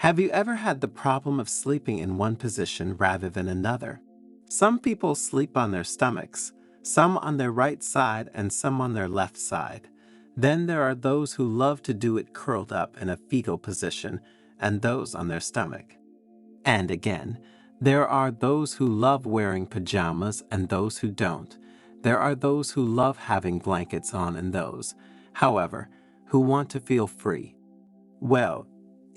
Have you ever had the problem of sleeping in one position rather than another? Some people sleep on their stomachs, some on their right side and some on their left side. Then there are those who love to do it curled up in a fetal position and those on their stomach. And again, there are those who love wearing pajamas and those who don't. There are those who love having blankets on and those, however, who want to feel free. Well,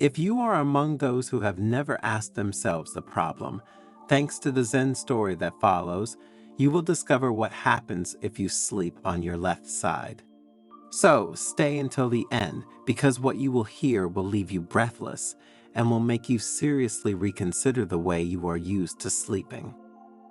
if you are among those who have never asked themselves the problem, thanks to the Zen story that follows, you will discover what happens if you sleep on your left side. So, stay until the end, because what you will hear will leave you breathless and will make you seriously reconsider the way you are used to sleeping.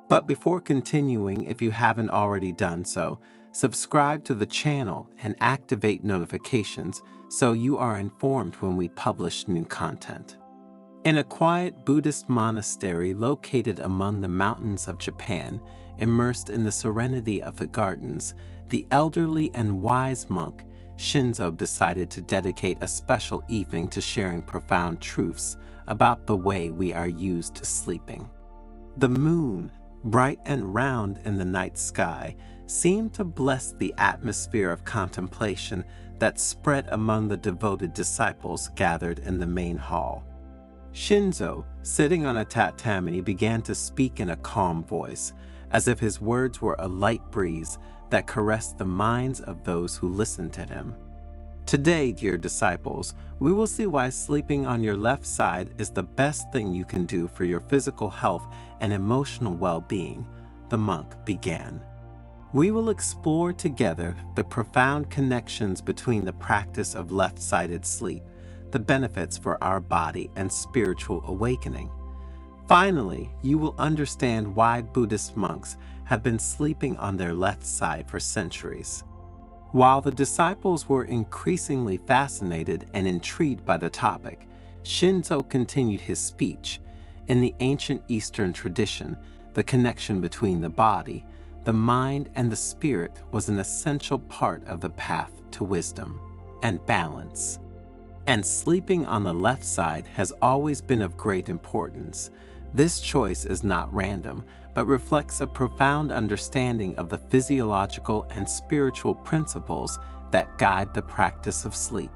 But before continuing, if you haven't already done so, subscribe to the channel and activate notifications so you are informed when we publish new content. In a quiet Buddhist monastery located among the mountains of Japan, immersed in the serenity of the gardens, the elderly and wise monk Shinzo decided to dedicate a special evening to sharing profound truths about the way we are used to sleeping. The moon, bright and round in the night sky, seemed to bless the atmosphere of contemplation that spread among the devoted disciples gathered in the main hall. Shinzo, sitting on a tatami, began to speak in a calm voice, as if his words were a light breeze that caressed the minds of those who listened to him. Today, dear disciples, we will see why sleeping on your left side is the best thing you can do for your physical health and emotional well-being, the monk began. We will explore together the profound connections between the practice of left-sided sleep, the benefits for our body and spiritual awakening. Finally, you will understand why Buddhist monks have been sleeping on their left side for centuries. While the disciples were increasingly fascinated and intrigued by the topic, Shinzo continued his speech. In the ancient Eastern tradition, the connection between the body, the mind, and the spirit was an essential part of the path to wisdom and balance. And sleeping on the left side has always been of great importance. This choice is not random, but reflects a profound understanding of the physiological and spiritual principles that guide the practice of sleep.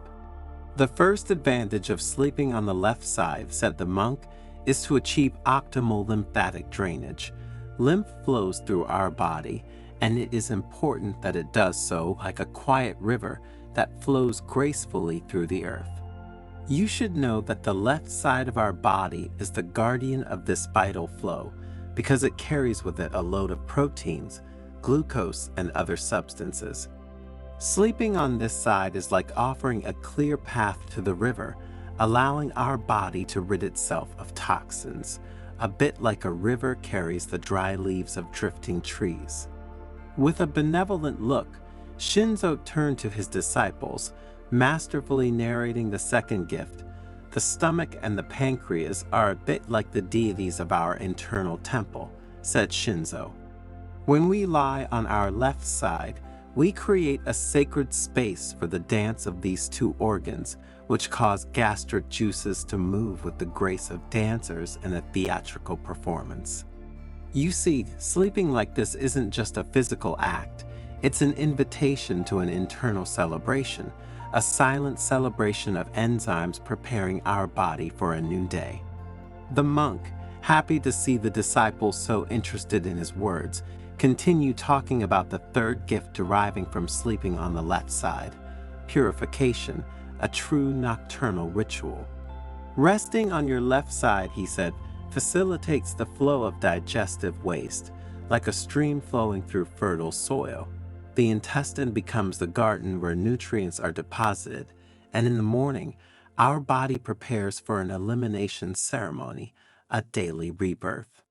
The first advantage of sleeping on the left side, said the monk, is to achieve optimal lymphatic drainage. Lymph flows through our body, and it is important that it does so like a quiet river that flows gracefully through the earth. You should know that the left side of our body is the guardian of this vital flow because it carries with it a load of proteins, glucose, and other substances. Sleeping on this side is like offering a clear path to the river, allowing our body to rid itself of toxins, a bit like a river carries the dry leaves of drifting trees. With a benevolent look, Shinzo turned to his disciples, masterfully narrating the second gift. The stomach and the pancreas are a bit like the deities of our internal temple, said Shinzo. When we lie on our left side, we create a sacred space for the dance of these two organs, which cause gastric juices to move with the grace of dancers in a theatrical performance. You see, sleeping like this isn't just a physical act, it's an invitation to an internal celebration, a silent celebration of enzymes preparing our body for a new day. The monk, happy to see the disciples so interested in his words, continued talking about the third gift deriving from sleeping on the left side, purification, a true nocturnal ritual. Resting on your left side, he said, facilitates the flow of digestive waste, like a stream flowing through fertile soil. The intestine becomes the garden where nutrients are deposited, and in the morning, our body prepares for an elimination ceremony, a daily rebirth.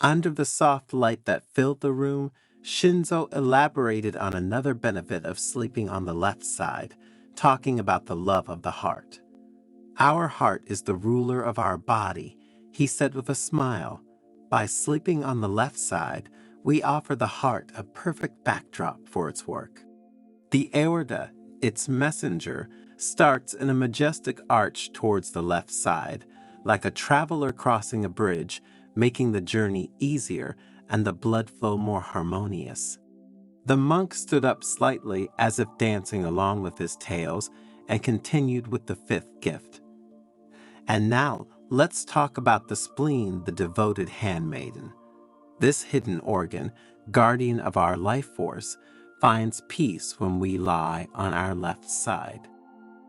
Under the soft light that filled the room, Shinzo elaborated on another benefit of sleeping on the left side, talking about the love of the heart. Our heart is the ruler of our body, he said with a smile. By sleeping on the left side, we offer the heart a perfect backdrop for its work. The aorta, its messenger, starts in a majestic arch towards the left side, like a traveler crossing a bridge, making the journey easier and the blood flow more harmonious. The monk stood up slightly as if dancing along with his tails and continued with the fifth gift. And now, let's talk about the spleen, the devoted handmaiden. This hidden organ, guardian of our life force, finds peace when we lie on our left side.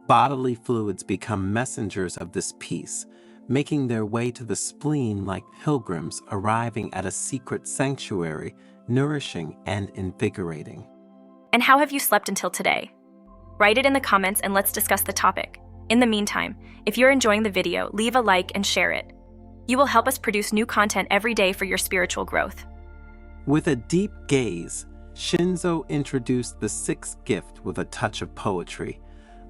Bodily fluids become messengers of this peace, making their way to the spleen like pilgrims arriving at a secret sanctuary, nourishing and invigorating. And how have you slept until today? Write it in the comments and let's discuss the topic. In the meantime, if you're enjoying the video, leave a like and share it. You will help us produce new content every day for your spiritual growth. With a deep gaze, Shinzo introduced the sixth gift with a touch of poetry.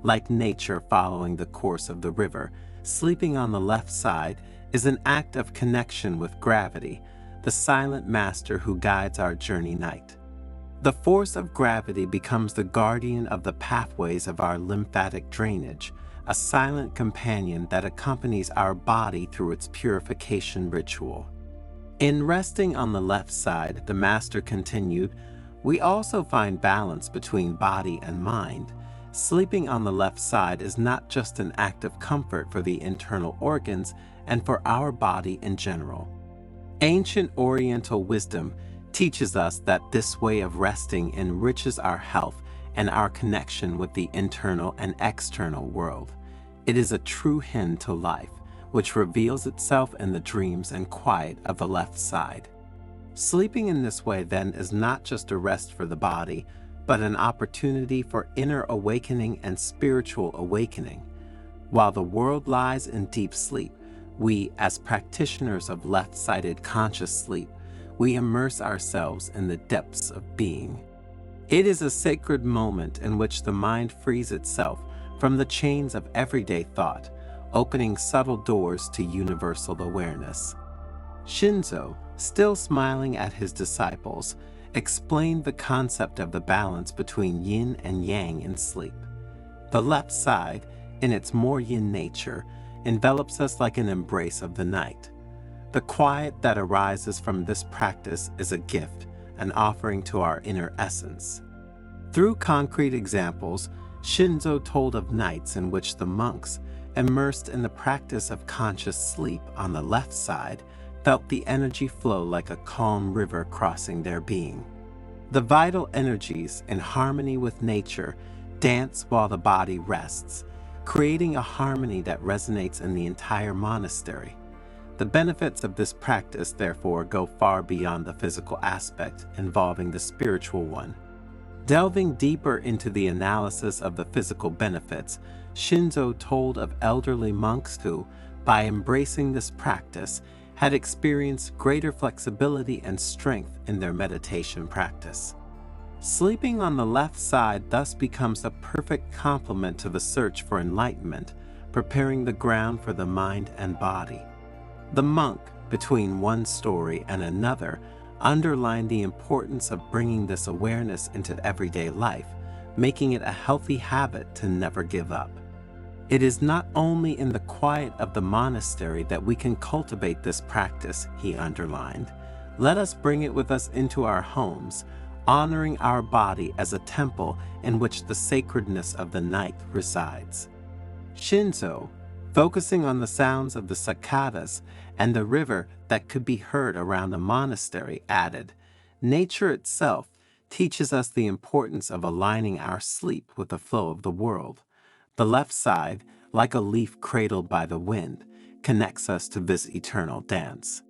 Like nature following the course of the river, sleeping on the left side is an act of connection with gravity, the silent master who guides our journey night. The force of gravity becomes the guardian of the pathways of our lymphatic drainage, a silent companion that accompanies our body through its purification ritual. In resting on the left side, the master continued, we also find balance between body and mind. Sleeping on the left side is not just an act of comfort for the internal organs and for our body in general. Ancient Oriental wisdom teaches us that this way of resting enriches our health and our connection with the internal and external world. It is a true hymn to life, which reveals itself in the dreams and quiet of the left side. Sleeping in this way then is not just a rest for the body, but an opportunity for inner awakening and spiritual awakening. While the world lies in deep sleep, we, as practitioners of left-sided conscious sleep, we immerse ourselves in the depths of being. It is a sacred moment in which the mind frees itself from the chains of everyday thought, opening subtle doors to universal awareness. Shinzo, still smiling at his disciples, explained the concept of the balance between yin and yang in sleep. The left side, in its more yin nature, envelops us like an embrace of the night. The quiet that arises from this practice is a gift, an offering to our inner essence. Through concrete examples, Shinzo told of nights in which the monks, immersed in the practice of conscious sleep on the left side, felt the energy flow like a calm river crossing their being. The vital energies, in harmony with nature, dance while the body rests, creating a harmony that resonates in the entire monastery. The benefits of this practice, therefore, go far beyond the physical aspect, involving the spiritual one. Delving deeper into the analysis of the physical benefits, Shinzo told of elderly monks who, by embracing this practice, had experienced greater flexibility and strength in their meditation practice. Sleeping on the left side thus becomes a perfect complement to the search for enlightenment, preparing the ground for the mind and body. The monk, between one story and another, underlined the importance of bringing this awareness into everyday life, making it a healthy habit to never give up. It is not only in the quiet of the monastery that we can cultivate this practice, he underlined. Let us bring it with us into our homes, honoring our body as a temple in which the sacredness of the night resides. Shinzo, focusing on the sounds of the cicadas and the river that could be heard around the monastery, added, nature itself teaches us the importance of aligning our sleep with the flow of the world. The left side, like a leaf cradled by the wind, connects us to this eternal dance.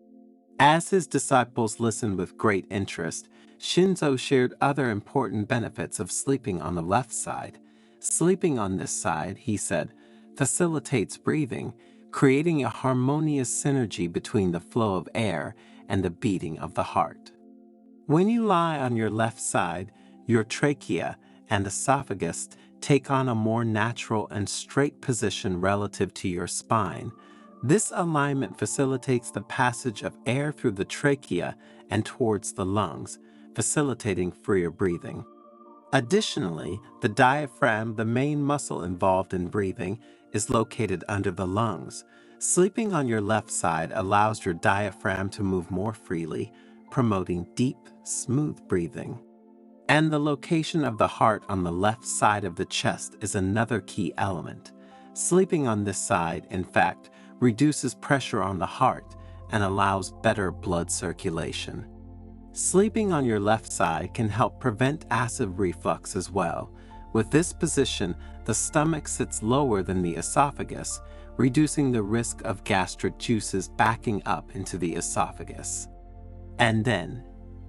As his disciples listened with great interest, Shinzo shared other important benefits of sleeping on the left side. Sleeping on this side, he said, facilitates breathing, creating a harmonious synergy between the flow of air and the beating of the heart. When you lie on your left side, your trachea and esophagus take on a more natural and straight position relative to your spine. This alignment facilitates the passage of air through the trachea and towards the lungs, facilitating freer breathing. Additionally, the diaphragm, the main muscle involved in breathing, is located under the lungs. Sleeping on your left side allows your diaphragm to move more freely, promoting deep, smooth breathing. And the location of the heart on the left side of the chest is another key element. Sleeping on this side, in fact, reduces pressure on the heart and allows better blood circulation. Sleeping on your left side can help prevent acid reflux as well. With this position, the stomach sits lower than the esophagus, reducing the risk of gastric juices backing up into the esophagus. And then,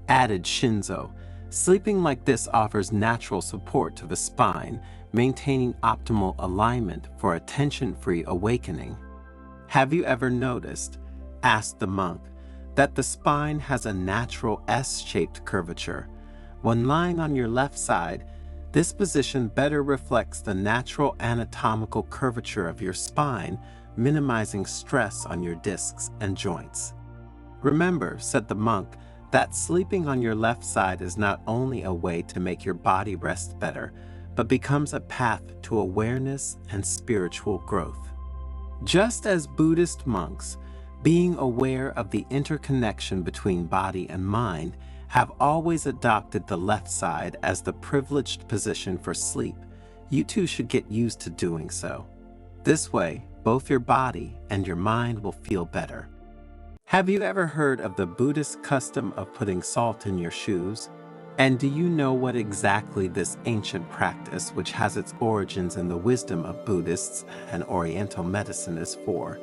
added Shinzo. Sleeping like this offers natural support to the spine, maintaining optimal alignment for a tension-free awakening. Have you ever noticed, asked the monk, that the spine has a natural S-shaped curvature? When lying on your left side, this position better reflects the natural anatomical curvature of your spine, minimizing stress on your discs and joints. Remember, said the monk, that sleeping on your left side is not only a way to make your body rest better, but becomes a path to awareness and spiritual growth. Just as Buddhist monks, being aware of the interconnection between body and mind, have always adopted the left side as the privileged position for sleep, you too should get used to doing so. This way, both your body and your mind will feel better. Have you ever heard of the Buddhist custom of putting salt in your shoes? And do you know what exactly this ancient practice, which has its origins in the wisdom of Buddhists and Oriental medicine, is for?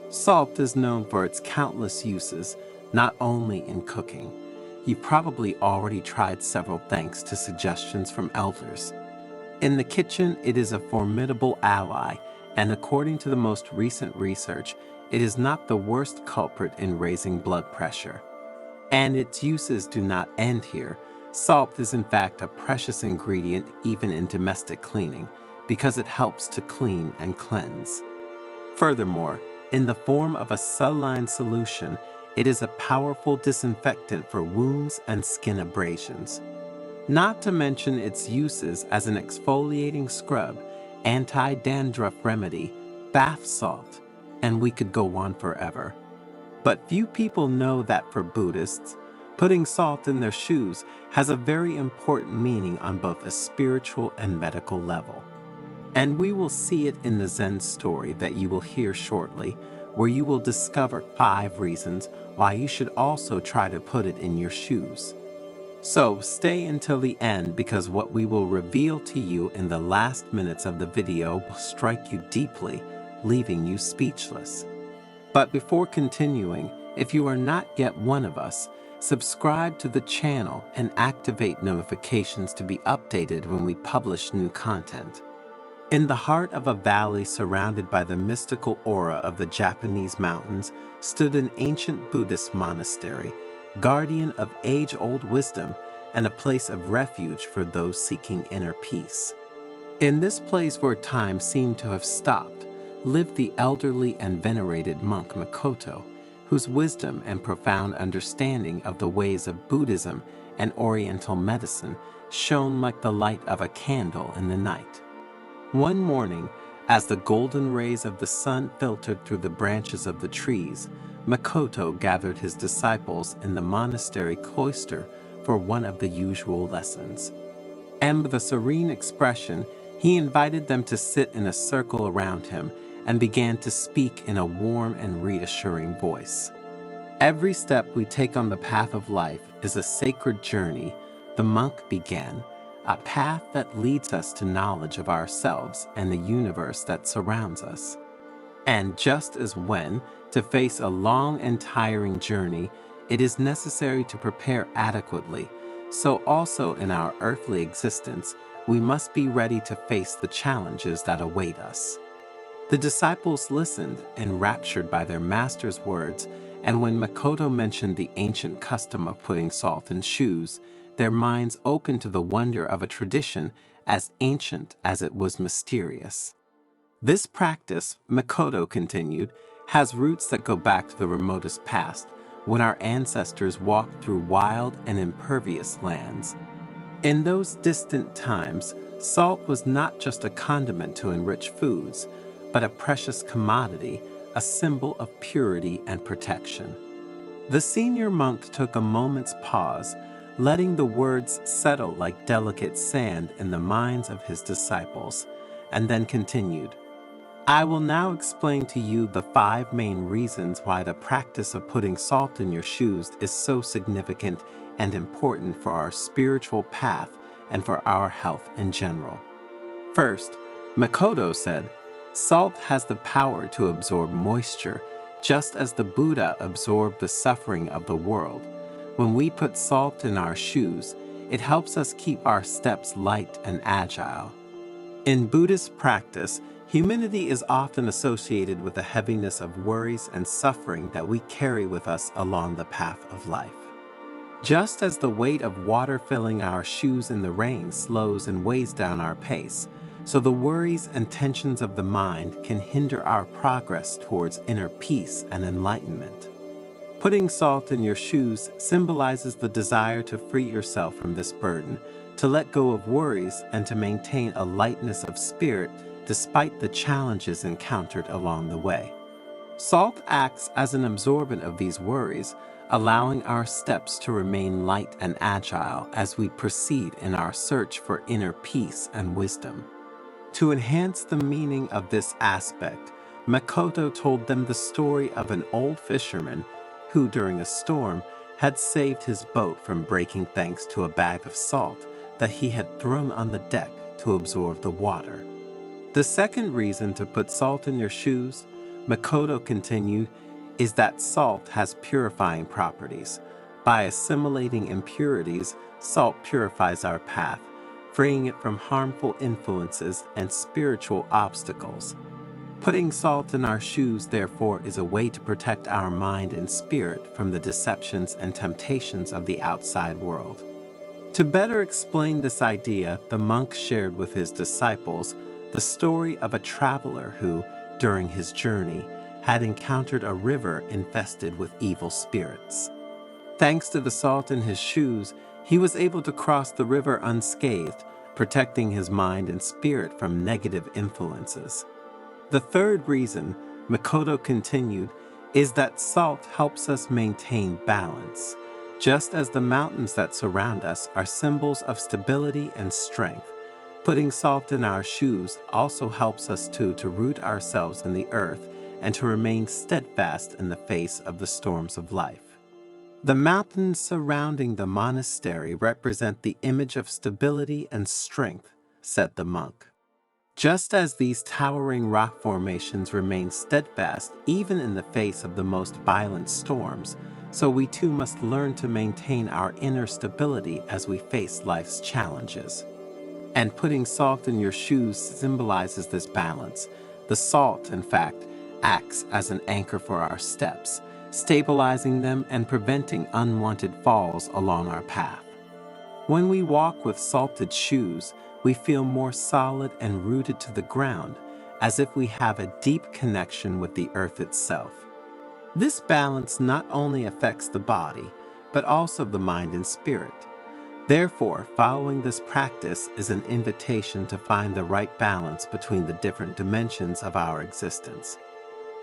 Salt is known for its countless uses, not only in cooking. You've probably already tried several thanks to suggestions from elders. In the kitchen, it is a formidable ally, and according to the most recent research, it is not the worst culprit in raising blood pressure. And its uses do not end here. Salt is in fact a precious ingredient even in domestic cleaning, because it helps to clean and cleanse. Furthermore, in the form of a saline solution, it is a powerful disinfectant for wounds and skin abrasions. Not to mention its uses as an exfoliating scrub, anti-dandruff remedy, bath salt, and we could go on forever. But few people know that for Buddhists, putting salt in their shoes has a very important meaning on both a spiritual and medical level. And we will see it in the Zen story that you will hear shortly, where you will discover 5 reasons why you should also try to put it in your shoes. So stay until the end, because what we will reveal to you in the last minutes of the video will strike you deeply, leaving you speechless. But before continuing, if you are not yet one of us, subscribe to the channel and activate notifications to be updated when we publish new content. In the heart of a valley surrounded by the mystical aura of the Japanese mountains stood an ancient Buddhist monastery, guardian of age-old wisdom and a place of refuge for those seeking inner peace. In this place where time seemed to have stopped, lived the elderly and venerated monk Makoto, whose wisdom and profound understanding of the ways of Buddhism and Oriental medicine shone like the light of a candle in the night. One morning, as the golden rays of the sun filtered through the branches of the trees, Makoto gathered his disciples in the monastery cloister for one of the usual lessons. And with a serene expression, he invited them to sit in a circle around him and began to speak in a warm and reassuring voice. Every step we take on the path of life is a sacred journey, the monk began, a path that leads us to knowledge of ourselves and the universe that surrounds us. And just as when, to face a long and tiring journey, it is necessary to prepare adequately, so also in our earthly existence, we must be ready to face the challenges that await us. The disciples listened, enraptured by their master's words, and when Makoto mentioned the ancient custom of putting salt in shoes, their minds opened to the wonder of a tradition as ancient as it was mysterious. This practice, Makoto continued, has roots that go back to the remotest past, when our ancestors walked through wild and impervious lands. In those distant times, salt was not just a condiment to enrich foods, but a precious commodity, a symbol of purity and protection. The senior monk took a moment's pause, letting the words settle like delicate sand in the minds of his disciples, and then continued, "I will now explain to you the 5 main reasons why the practice of putting salt in your shoes is so significant and important for our spiritual path and for our health in general." First, Makoto said, "Salt has the power to absorb moisture, just as the Buddha absorbed the suffering of the world. When we put salt in our shoes, it helps us keep our steps light and agile." In Buddhist practice, humility is often associated with the heaviness of worries and suffering that we carry with us along the path of life. Just as the weight of water filling our shoes in the rain slows and weighs down our pace, so the worries and tensions of the mind can hinder our progress towards inner peace and enlightenment. Putting salt in your shoes symbolizes the desire to free yourself from this burden, to let go of worries, and to maintain a lightness of spirit despite the challenges encountered along the way. Salt acts as an absorbent of these worries, allowing our steps to remain light and agile as we proceed in our search for inner peace and wisdom. To enhance the meaning of this aspect, Makoto told them the story of an old fisherman who, during a storm, had saved his boat from breaking thanks to a bag of salt that he had thrown on the deck to absorb the water. The second reason to put salt in your shoes, Makoto continued, is that salt has purifying properties. By assimilating impurities, salt purifies our path, freeing it from harmful influences and spiritual obstacles. Putting salt in our shoes, therefore, is a way to protect our mind and spirit from the deceptions and temptations of the outside world. To better explain this idea, the monk shared with his disciples the story of a traveler who, during his journey, had encountered a river infested with evil spirits. Thanks to the salt in his shoes, he was able to cross the river unscathed, protecting his mind and spirit from negative influences. The third reason, Makoto continued, is that salt helps us maintain balance. Just as the mountains that surround us are symbols of stability and strength, putting salt in our shoes also helps us to root ourselves in the earth and to remain steadfast in the face of the storms of life. The mountains surrounding the monastery represent the image of stability and strength, said the monk. Just as these towering rock formations remain steadfast even in the face of the most violent storms, so we too must learn to maintain our inner stability as we face life's challenges. And putting salt in your shoes symbolizes this balance. The salt, in fact, acts as an anchor for our steps, stabilizing them and preventing unwanted falls along our path. When we walk with salted shoes, we feel more solid and rooted to the ground, as if we have a deep connection with the earth itself. This balance not only affects the body, but also the mind and spirit. Therefore, following this practice is an invitation to find the right balance between the different dimensions of our existence.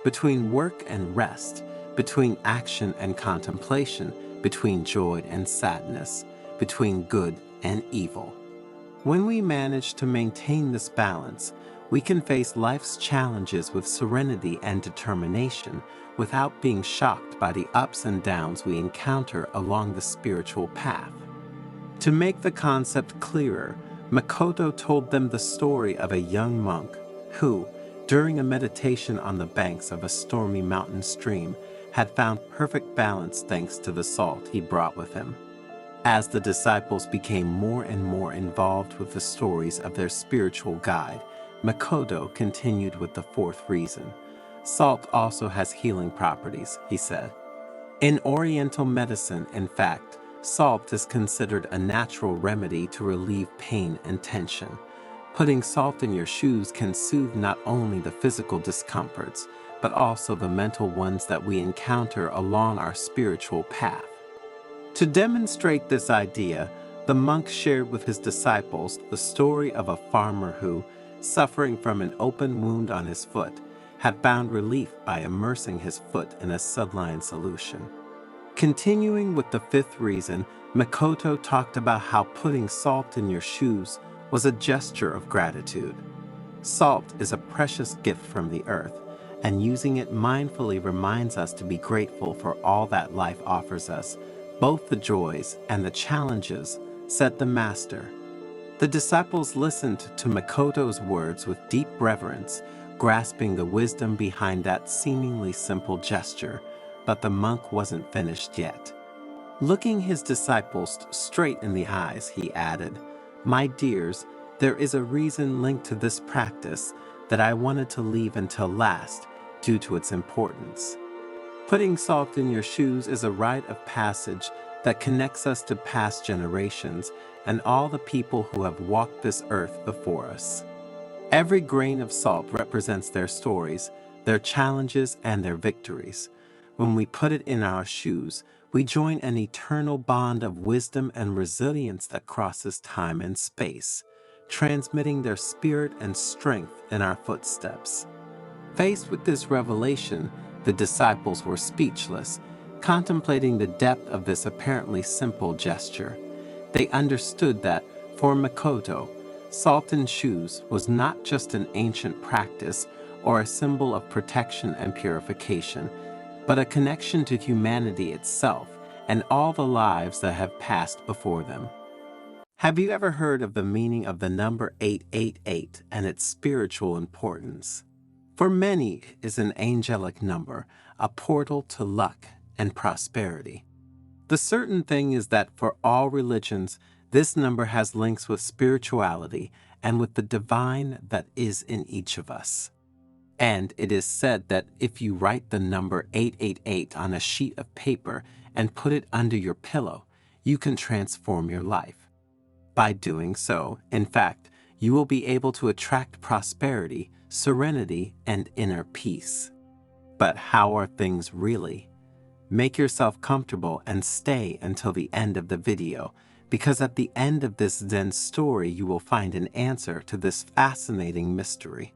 Between work and rest, between action and contemplation, between joy and sadness, between good and evil. When we manage to maintain this balance, we can face life's challenges with serenity and determination without being shocked by the ups and downs we encounter along the spiritual path. To make the concept clearer, Makoto told them the story of a young monk who, during a meditation on the banks of a stormy mountain stream, had found perfect balance thanks to the salt he brought with him. As the disciples became more and more involved with the stories of their spiritual guide, Makoto continued with the fourth reason. Salt also has healing properties, he said. In Oriental medicine, in fact, salt is considered a natural remedy to relieve pain and tension. Putting salt in your shoes can soothe not only the physical discomforts, but also the mental ones that we encounter along our spiritual path. To demonstrate this idea, the monk shared with his disciples the story of a farmer who, suffering from an open wound on his foot, had found relief by immersing his foot in a saline solution. Continuing with the fifth reason, Makoto talked about how putting salt in your shoes was a gesture of gratitude. Salt is a precious gift from the earth, and using it mindfully reminds us to be grateful for all that life offers us, both the joys and the challenges, said the master. The disciples listened to Makoto's words with deep reverence, grasping the wisdom behind that seemingly simple gesture, but the monk wasn't finished yet. Looking his disciples straight in the eyes, he added, "My dears, there is a reason linked to this practice that I wanted to leave until last due to its importance. Putting salt in your shoes is a rite of passage that connects us to past generations and all the people who have walked this earth before us. Every grain of salt represents their stories, their challenges, and their victories. When we put it in our shoes, we join an eternal bond of wisdom and resilience that crosses time and space, transmitting their spirit and strength in our footsteps." Faced with this revelation, the disciples were speechless, contemplating the depth of this apparently simple gesture. They understood that, for Makoto, salt in shoes was not just an ancient practice or a symbol of protection and purification, but a connection to humanity itself and all the lives that have passed before them. Have you ever heard of the meaning of the number 888 and its spiritual importance? For many, it is an angelic number, a portal to luck and prosperity. The certain thing is that for all religions, this number has links with spirituality and with the divine that is in each of us. And it is said that if you write the number 888 on a sheet of paper and put it under your pillow, you can transform your life. By doing so, in fact, you will be able to attract prosperity, serenity, and inner peace. But how are things really? Make yourself comfortable and stay until the end of the video, because at the end of this Zen story you will find an answer to this fascinating mystery.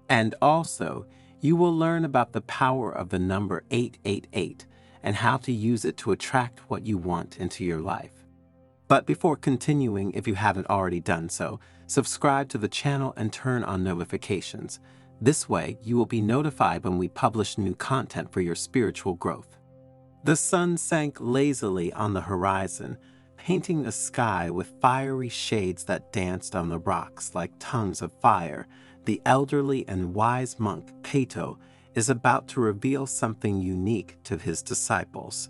And also, you will learn about the power of the number 888 and how to use it to attract what you want into your life. But before continuing, if you haven't already done so, subscribe to the channel and turn on notifications. This way, you will be notified when we publish new content for your spiritual growth. The sun sank lazily on the horizon, painting the sky with fiery shades that danced on the rocks like tongues of fire. The elderly and wise monk, Kato, is about to reveal something unique to his disciples.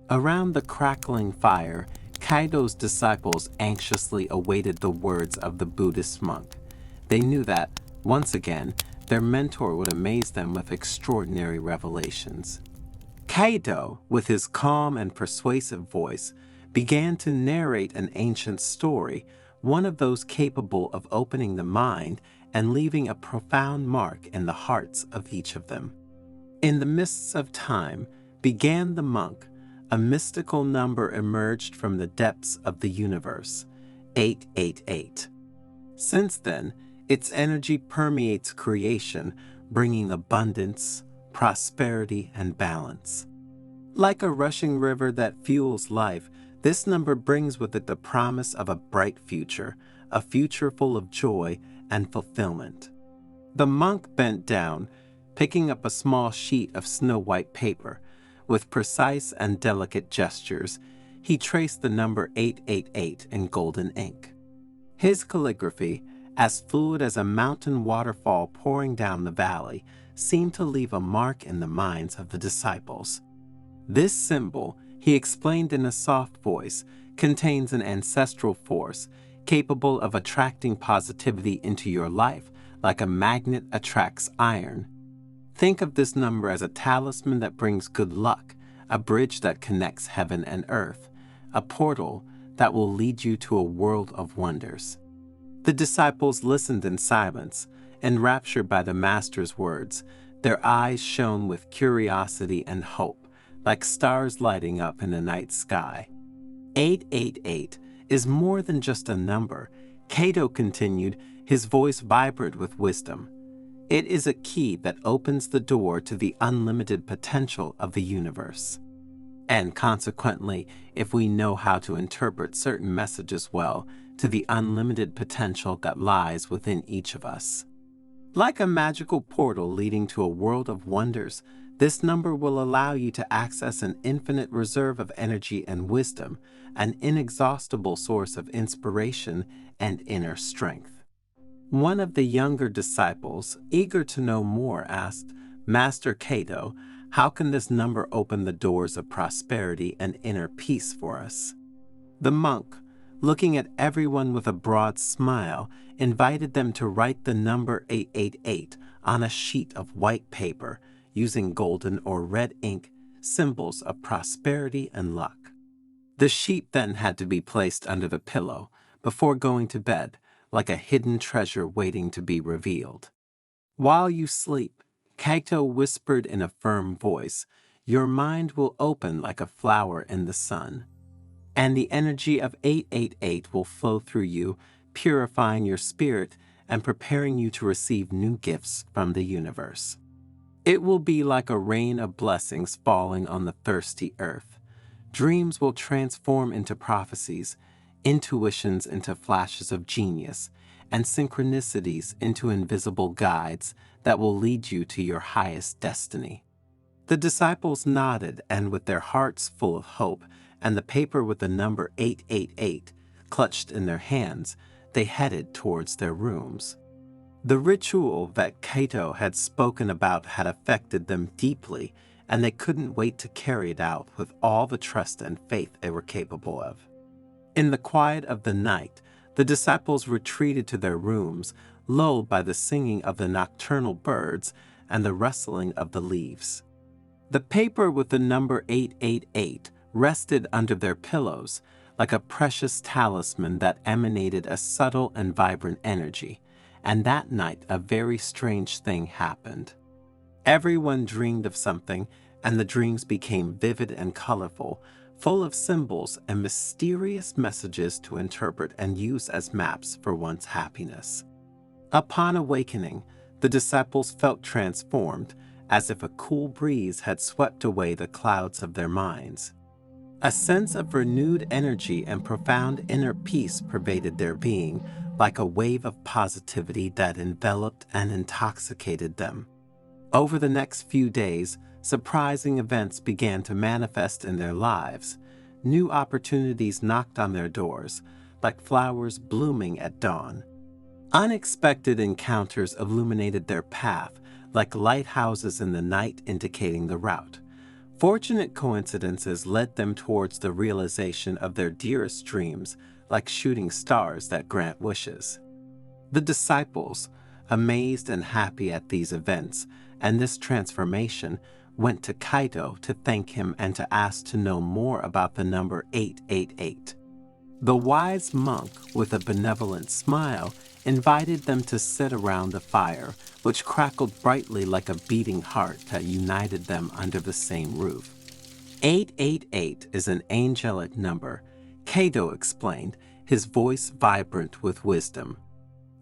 Around the crackling fire, Kaido's disciples anxiously awaited the words of the Buddhist monk. They knew that, once again, their mentor would amaze them with extraordinary revelations. Kaido, with his calm and persuasive voice, began to narrate an ancient story, one of those capable of opening the mind and leaving a profound mark in the hearts of each of them. In the mists of time, began the monk, a mystical number emerged from the depths of the universe, 888. Since then, its energy permeates creation, bringing abundance, prosperity, and balance. Like a rushing river that fuels life, this number brings with it the promise of a bright future, a future full of joy and fulfillment. The monk bent down, picking up a small sheet of snow-white paper. With precise and delicate gestures, he traced the number 888 in golden ink. His calligraphy, as fluid as a mountain waterfall pouring down the valley, seemed to leave a mark in the minds of the disciples. This symbol, he explained in a soft voice, contains an ancestral force capable of attracting positivity into your life like a magnet attracts iron. Think of this number as a talisman that brings good luck, a bridge that connects heaven and earth, a portal that will lead you to a world of wonders. The disciples listened in silence, enraptured by the Master's words. Their eyes shone with curiosity and hope, like stars lighting up in the night sky. 888 is more than just a number, Kato continued, his voice vibrant with wisdom. It is a key that opens the door to the unlimited potential of the universe. And consequently, if we know how to interpret certain messages well, to the unlimited potential that lies within each of us. Like a magical portal leading to a world of wonders, this number will allow you to access an infinite reserve of energy and wisdom, an inexhaustible source of inspiration and inner strength. One of the younger disciples, eager to know more, asked, "Master Cato, how can this number open the doors of prosperity and inner peace for us?" The monk, looking at everyone with a broad smile, invited them to write the number 888 on a sheet of white paper using golden or red ink, symbols of prosperity and luck. The sheet then had to be placed under the pillow before going to bed, like a hidden treasure waiting to be revealed. While you sleep, Cato whispered in a firm voice, "Your mind will open like a flower in the sun." And the energy of 888 will flow through you, purifying your spirit and preparing you to receive new gifts from the universe. It will be like a rain of blessings falling on the thirsty earth. Dreams will transform into prophecies, intuitions into flashes of genius, and synchronicities into invisible guides that will lead you to your highest destiny. The disciples nodded, and with their hearts full of hope and the paper with the number 888 clutched in their hands, they headed towards their rooms. The ritual that Cato had spoken about had affected them deeply, and they couldn't wait to carry it out with all the trust and faith they were capable of. In the quiet of the night, the disciples retreated to their rooms, lulled by the singing of the nocturnal birds and the rustling of the leaves. The paper with the number 888 rested under their pillows like a precious talisman that emanated a subtle and vibrant energy, and that night a very strange thing happened. Everyone dreamed of something, and the dreams became vivid and colorful, full of symbols and mysterious messages to interpret and use as maps for one's happiness. Upon awakening, the disciples felt transformed, as if a cool breeze had swept away the clouds of their minds. A sense of renewed energy and profound inner peace pervaded their being, like a wave of positivity that enveloped and intoxicated them. Over the next few days, surprising events began to manifest in their lives. New opportunities knocked on their doors, like flowers blooming at dawn. Unexpected encounters illuminated their path, like lighthouses in the night indicating the route. Fortunate coincidences led them towards the realization of their dearest dreams, like shooting stars that grant wishes. The disciples, amazed and happy at these events and this transformation, went to Cato to thank him and to ask to know more about the number 888. The wise monk, with a benevolent smile, invited them to sit around the fire, which crackled brightly like a beating heart that united them under the same roof. 888 is an angelic number, Cato explained, his voice vibrant with wisdom.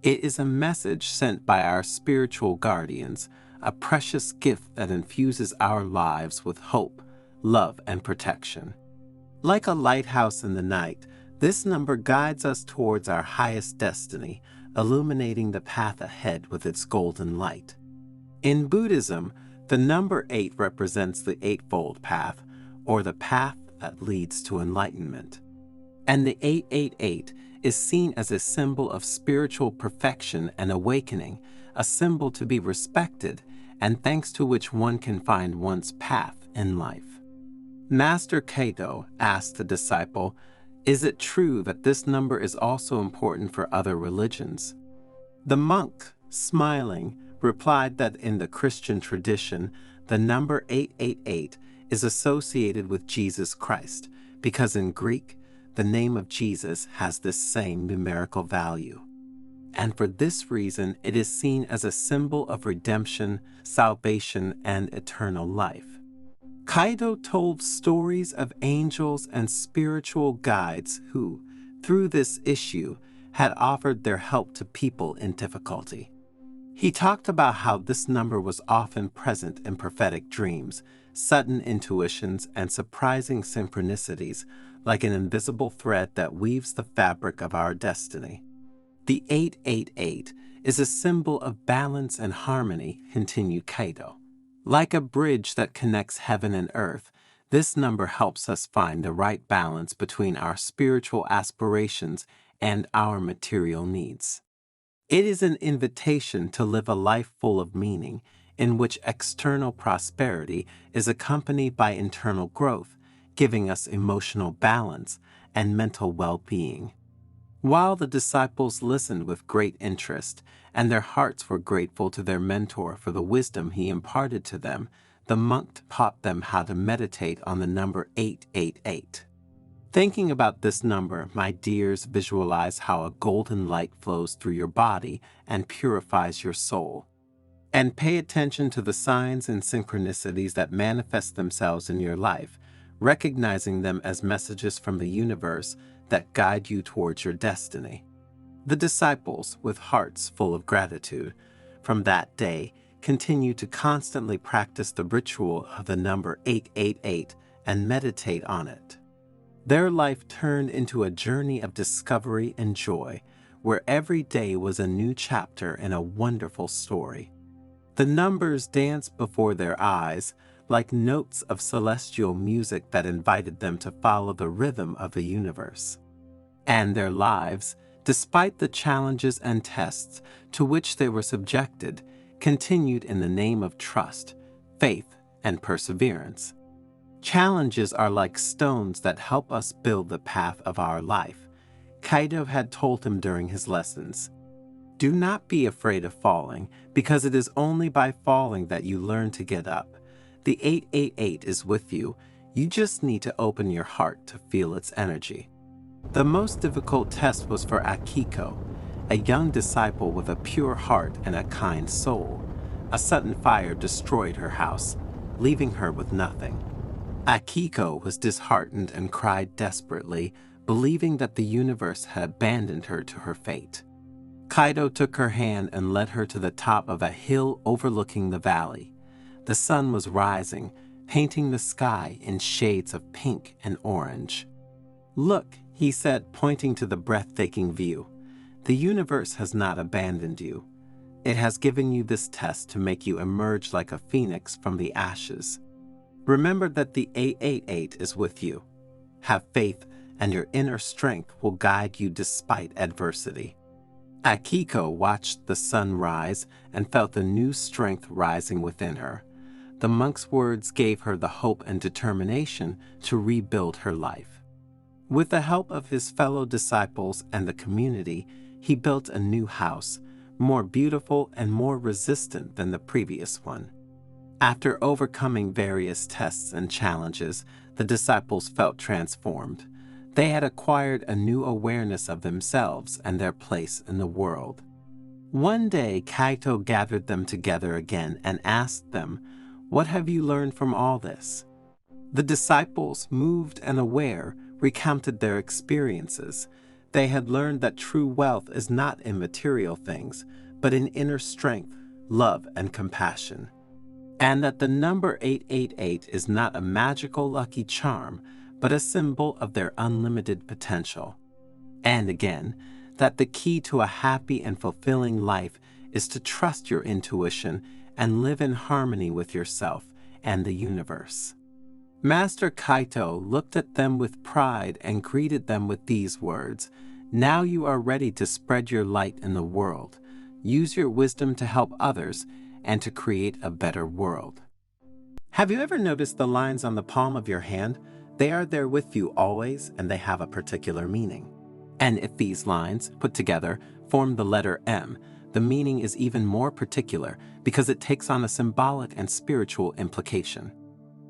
It is a message sent by our spiritual guardians, a precious gift that infuses our lives with hope, love, and protection. Like a lighthouse in the night, this number guides us towards our highest destiny, illuminating the path ahead with its golden light. In Buddhism, the number 8 represents the Eightfold Path, or the path that leads to enlightenment. And the 888 is seen as a symbol of spiritual perfection and awakening, a symbol to be respected, and thanks to which one can find one's path in life. Master Cato asked the disciple, "Is it true that this number is also important for other religions?" The monk, smiling, replied that in the Christian tradition, the number 888 is associated with Jesus Christ, because in Greek, the name of Jesus has this same numerical value. And for this reason, it is seen as a symbol of redemption, salvation, and eternal life. Cato told stories of angels and spiritual guides who, through this issue, had offered their help to people in difficulty. He talked about how this number was often present in prophetic dreams, sudden intuitions, and surprising synchronicities, like an invisible thread that weaves the fabric of our destiny. The 888 is a symbol of balance and harmony, continued Kaito. Like a bridge that connects heaven and earth, this number helps us find the right balance between our spiritual aspirations and our material needs. It is an invitation to live a life full of meaning, in which external prosperity is accompanied by internal growth, giving us emotional balance and mental well-being. While the disciples listened with great interest, and their hearts were grateful to their mentor for the wisdom he imparted to them, the monk taught them how to meditate on the number 888. Thinking about this number, my dears, visualize how a golden light flows through your body and purifies your soul. And pay attention to the signs and synchronicities that manifest themselves in your life, recognizing them as messages from the universe that guide you towards your destiny. The disciples, with hearts full of gratitude, from that day continued to constantly practice the ritual of the number 888 and meditate on it. Their life turned into a journey of discovery and joy, where every day was a new chapter in a wonderful story. The numbers danced before their eyes like notes of celestial music that invited them to follow the rhythm of the universe. And their lives, despite the challenges and tests to which they were subjected, continued in the name of trust, faith, and perseverance. Challenges are like stones that help us build the path of our life. Kaito had told him during his lessons, "Do not be afraid of falling, because it is only by falling that you learn to get up. The 888 is with you. You just need to open your heart to feel its energy." The most difficult test was for Akiko, a young disciple with a pure heart and a kind soul. A sudden fire destroyed her house, leaving her with nothing. Akiko was disheartened and cried desperately, believing that the universe had abandoned her to her fate. Kaito took her hand and led her to the top of a hill overlooking the valley. The sun was rising, painting the sky in shades of pink and orange. "Look," he said, pointing to the breathtaking view. "The universe has not abandoned you. It has given you this test to make you emerge like a phoenix from the ashes. Remember that the 888 is with you. Have faith, and your inner strength will guide you despite adversity." Akiko watched the sun rise and felt a new strength rising within her. The monk's words gave her the hope and determination to rebuild her life. With the help of his fellow disciples and the community, he built a new house, more beautiful and more resistant than the previous one. After overcoming various tests and challenges, the disciples felt transformed. They had acquired a new awareness of themselves and their place in the world. One day, Kaito gathered them together again and asked them, "What have you learned from all this?" The disciples, moved and aware, recounted their experiences. They had learned that true wealth is not in material things, but in inner strength, love, and compassion. And that the number 888 is not a magical lucky charm, but a symbol of their unlimited potential. And again, that the key to a happy and fulfilling life is to trust your intuition and live in harmony with yourself and the universe. Master Kaito looked at them with pride and greeted them with these words, "Now you are ready to spread your light in the world. Use your wisdom to help others and to create a better world." Have you ever noticed the lines on the palm of your hand? They are there with you always, and they have a particular meaning. And if these lines, put together, form the letter M, the meaning is even more particular because it takes on a symbolic and spiritual implication.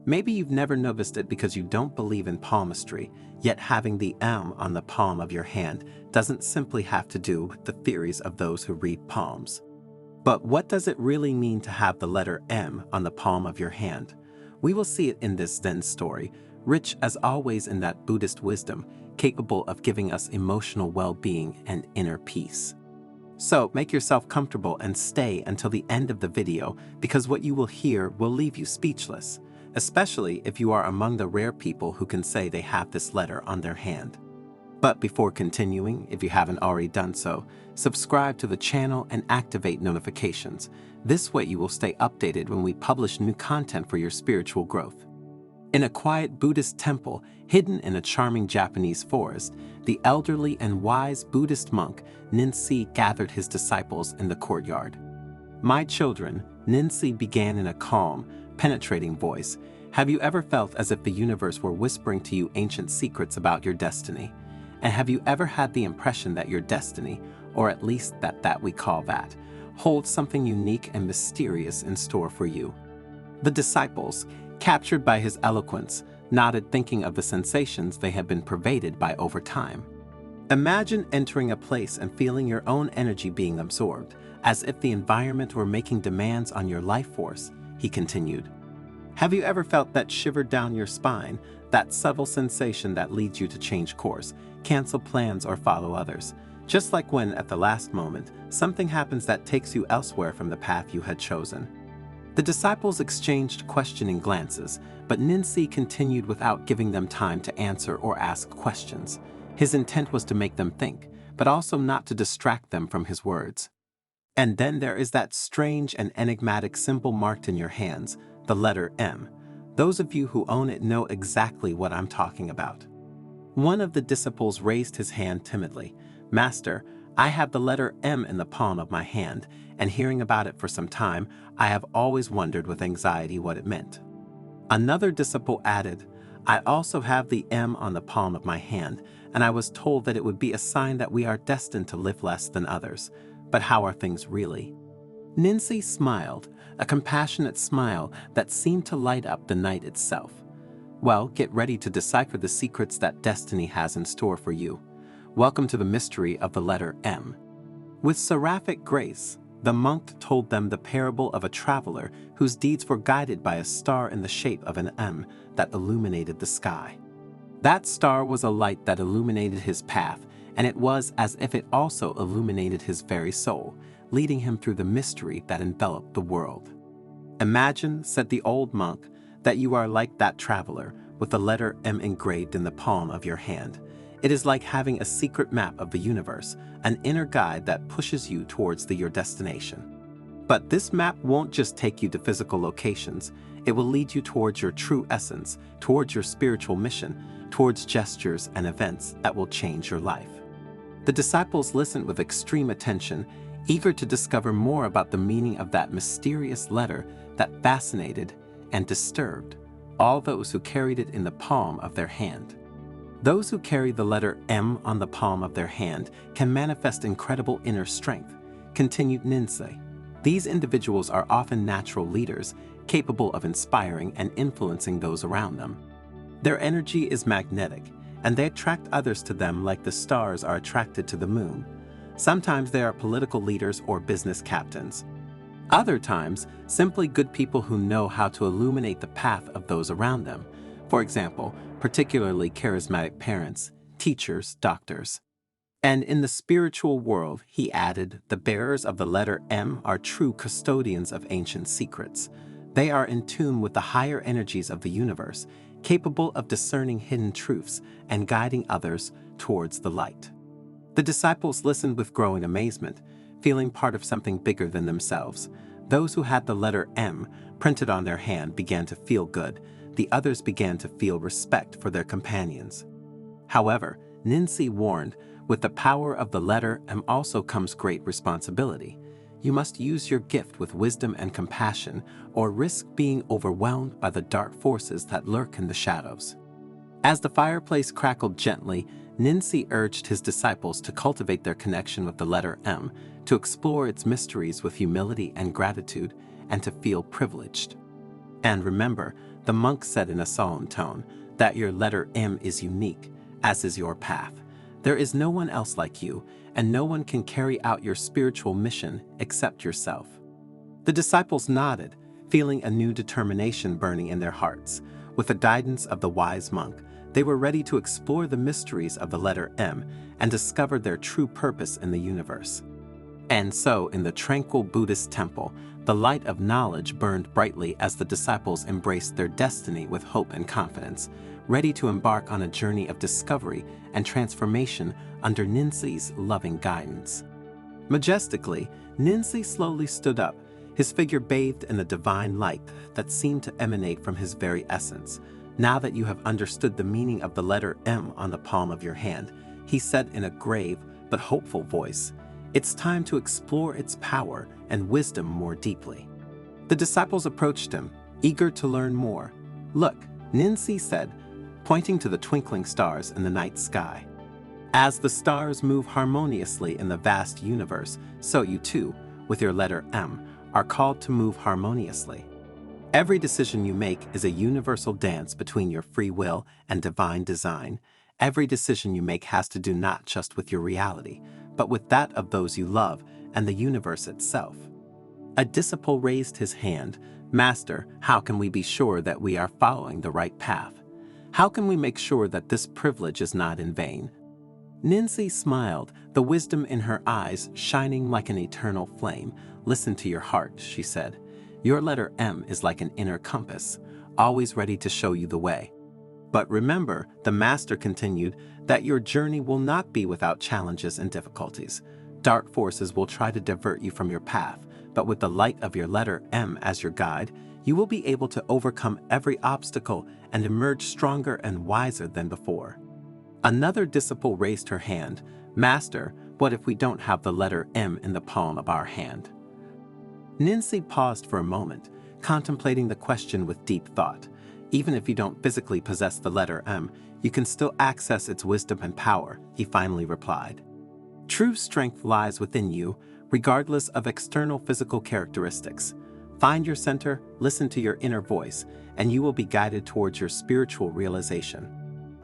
Maybe you've never noticed it because you don't believe in palmistry, yet having the M on the palm of your hand doesn't simply have to do with the theories of those who read palms. But what does it really mean to have the letter M on the palm of your hand? We will see it in this Zen story, rich as always in that Buddhist wisdom, capable of giving us emotional well-being and inner peace. So make yourself comfortable and stay until the end of the video because what you will hear will leave you speechless, especially if you are among the rare people who can say they have this letter on their hand. But before continuing, if you haven't already done so, subscribe to the channel and activate notifications. This way you will stay updated when we publish new content for your spiritual growth. In a quiet Buddhist temple hidden in a charming Japanese forest, the elderly and wise Buddhist monk Ninsi gathered his disciples in the courtyard. "My children," Ninsi began in a calm, penetrating voice, "have you ever felt as if the universe were whispering to you ancient secrets about your destiny? And have you ever had the impression that your destiny, or at least that we call that, holds something unique and mysterious in store for you?" The disciples, captured by his eloquence, nodded, thinking of the sensations they had been pervaded by over time. Imagine entering a place and feeling your own energy being absorbed, as if the environment were making demands on your life force, he continued. Have you ever felt that shiver down your spine, that subtle sensation that leads you to change course, cancel plans, or follow others? Just like when, at the last moment, something happens that takes you elsewhere from the path you had chosen. The disciples exchanged questioning glances, but Ninsi continued without giving them time to answer or ask questions. His intent was to make them think, but also not to distract them from his words. And then there is that strange and enigmatic symbol marked in your hands, the letter M. Those of you who own it know exactly what I'm talking about. One of the disciples raised his hand timidly. "Master, I have the letter M in the palm of my hand, and hearing about it for some time, I have always wondered with anxiety what it meant." Another disciple added, "I also have the M on the palm of my hand, and I was told that it would be a sign that we are destined to live less than others. But how are things really?" Ninsi smiled, a compassionate smile that seemed to light up the night itself. "Well, get ready to decipher the secrets that destiny has in store for you. Welcome to the mystery of the letter M." With seraphic grace, the monk told them the parable of a traveler whose deeds were guided by a star in the shape of an M that illuminated the sky. That star was a light that illuminated his path, and it was as if it also illuminated his very soul, leading him through the mystery that enveloped the world. "Imagine," said the old monk, "that you are like that traveler, with the letter M engraved in the palm of your hand. It is like having a secret map of the universe, an inner guide that pushes you towards your destination. But this map won't just take you to physical locations. It will lead you towards your true essence, towards your spiritual mission, towards gestures and events that will change your life." The disciples listened with extreme attention, eager to discover more about the meaning of that mysterious letter that fascinated and disturbed all those who carried it in the palm of their hand. Those who carry the letter M on the palm of their hand can manifest incredible inner strength, continued Ninsi. These individuals are often natural leaders, capable of inspiring and influencing those around them. Their energy is magnetic, and they attract others to them like the stars are attracted to the moon. Sometimes they are political leaders or business captains. Other times, simply good people who know how to illuminate the path of those around them. For example, particularly charismatic parents, teachers, doctors. And in the spiritual world, he added, the bearers of the letter M are true custodians of ancient secrets. They are in tune with the higher energies of the universe, capable of discerning hidden truths and guiding others towards the light. The disciples listened with growing amazement, feeling part of something bigger than themselves. Those who had the letter M printed on their hand began to feel good. The others began to feel respect for their companions. However, Ninsi warned, with the power of the letter M also comes great responsibility. You must use your gift with wisdom and compassion, or risk being overwhelmed by the dark forces that lurk in the shadows. As the fireplace crackled gently, Ninsi urged his disciples to cultivate their connection with the letter M, to explore its mysteries with humility and gratitude, and to feel privileged. And remember, the monk said in a solemn tone, that your letter M is unique, as is your path. There is no one else like you, and no one can carry out your spiritual mission except yourself. The disciples nodded, feeling a new determination burning in their hearts. With the guidance of the wise monk, they were ready to explore the mysteries of the letter M and discover their true purpose in the universe. And so, in the tranquil Buddhist temple, the light of knowledge burned brightly as the disciples embraced their destiny with hope and confidence, ready to embark on a journey of discovery and transformation under Ninsi's loving guidance. Majestically, Ninsi slowly stood up, his figure bathed in a divine light that seemed to emanate from his very essence. Now that you have understood the meaning of the letter M on the palm of your hand, he said in a grave but hopeful voice, "It's time to explore its power and wisdom more deeply." The disciples approached him, eager to learn more. "Look," Ninsi said, pointing to the twinkling stars in the night sky. As the stars move harmoniously in the vast universe, so you too, with your letter M, are called to move harmoniously. Every decision you make is a universal dance between your free will and divine design. Every decision you make has to do not just with your reality, but with that of those you love and the universe itself. A disciple raised his hand. "Master, how can we be sure that we are following the right path? How can we make sure that this privilege is not in vain?" Ninsi smiled, the wisdom in her eyes shining like an eternal flame. "Listen to your heart," she said. "Your letter M is like an inner compass, always ready to show you the way. But remember," the master continued, "that your journey will not be without challenges and difficulties. Dark forces will try to divert you from your path, but with the light of your letter M as your guide, you will be able to overcome every obstacle and emerge stronger and wiser than before." Another disciple raised her hand. "Master, what if we don't have the letter M in the palm of our hand?" Ninsi paused for a moment, contemplating the question with deep thought. "Even if you don't physically possess the letter M, you can still access its wisdom and power," he finally replied. "True strength lies within you, regardless of external physical characteristics. Find your center, listen to your inner voice, and you will be guided towards your spiritual realization."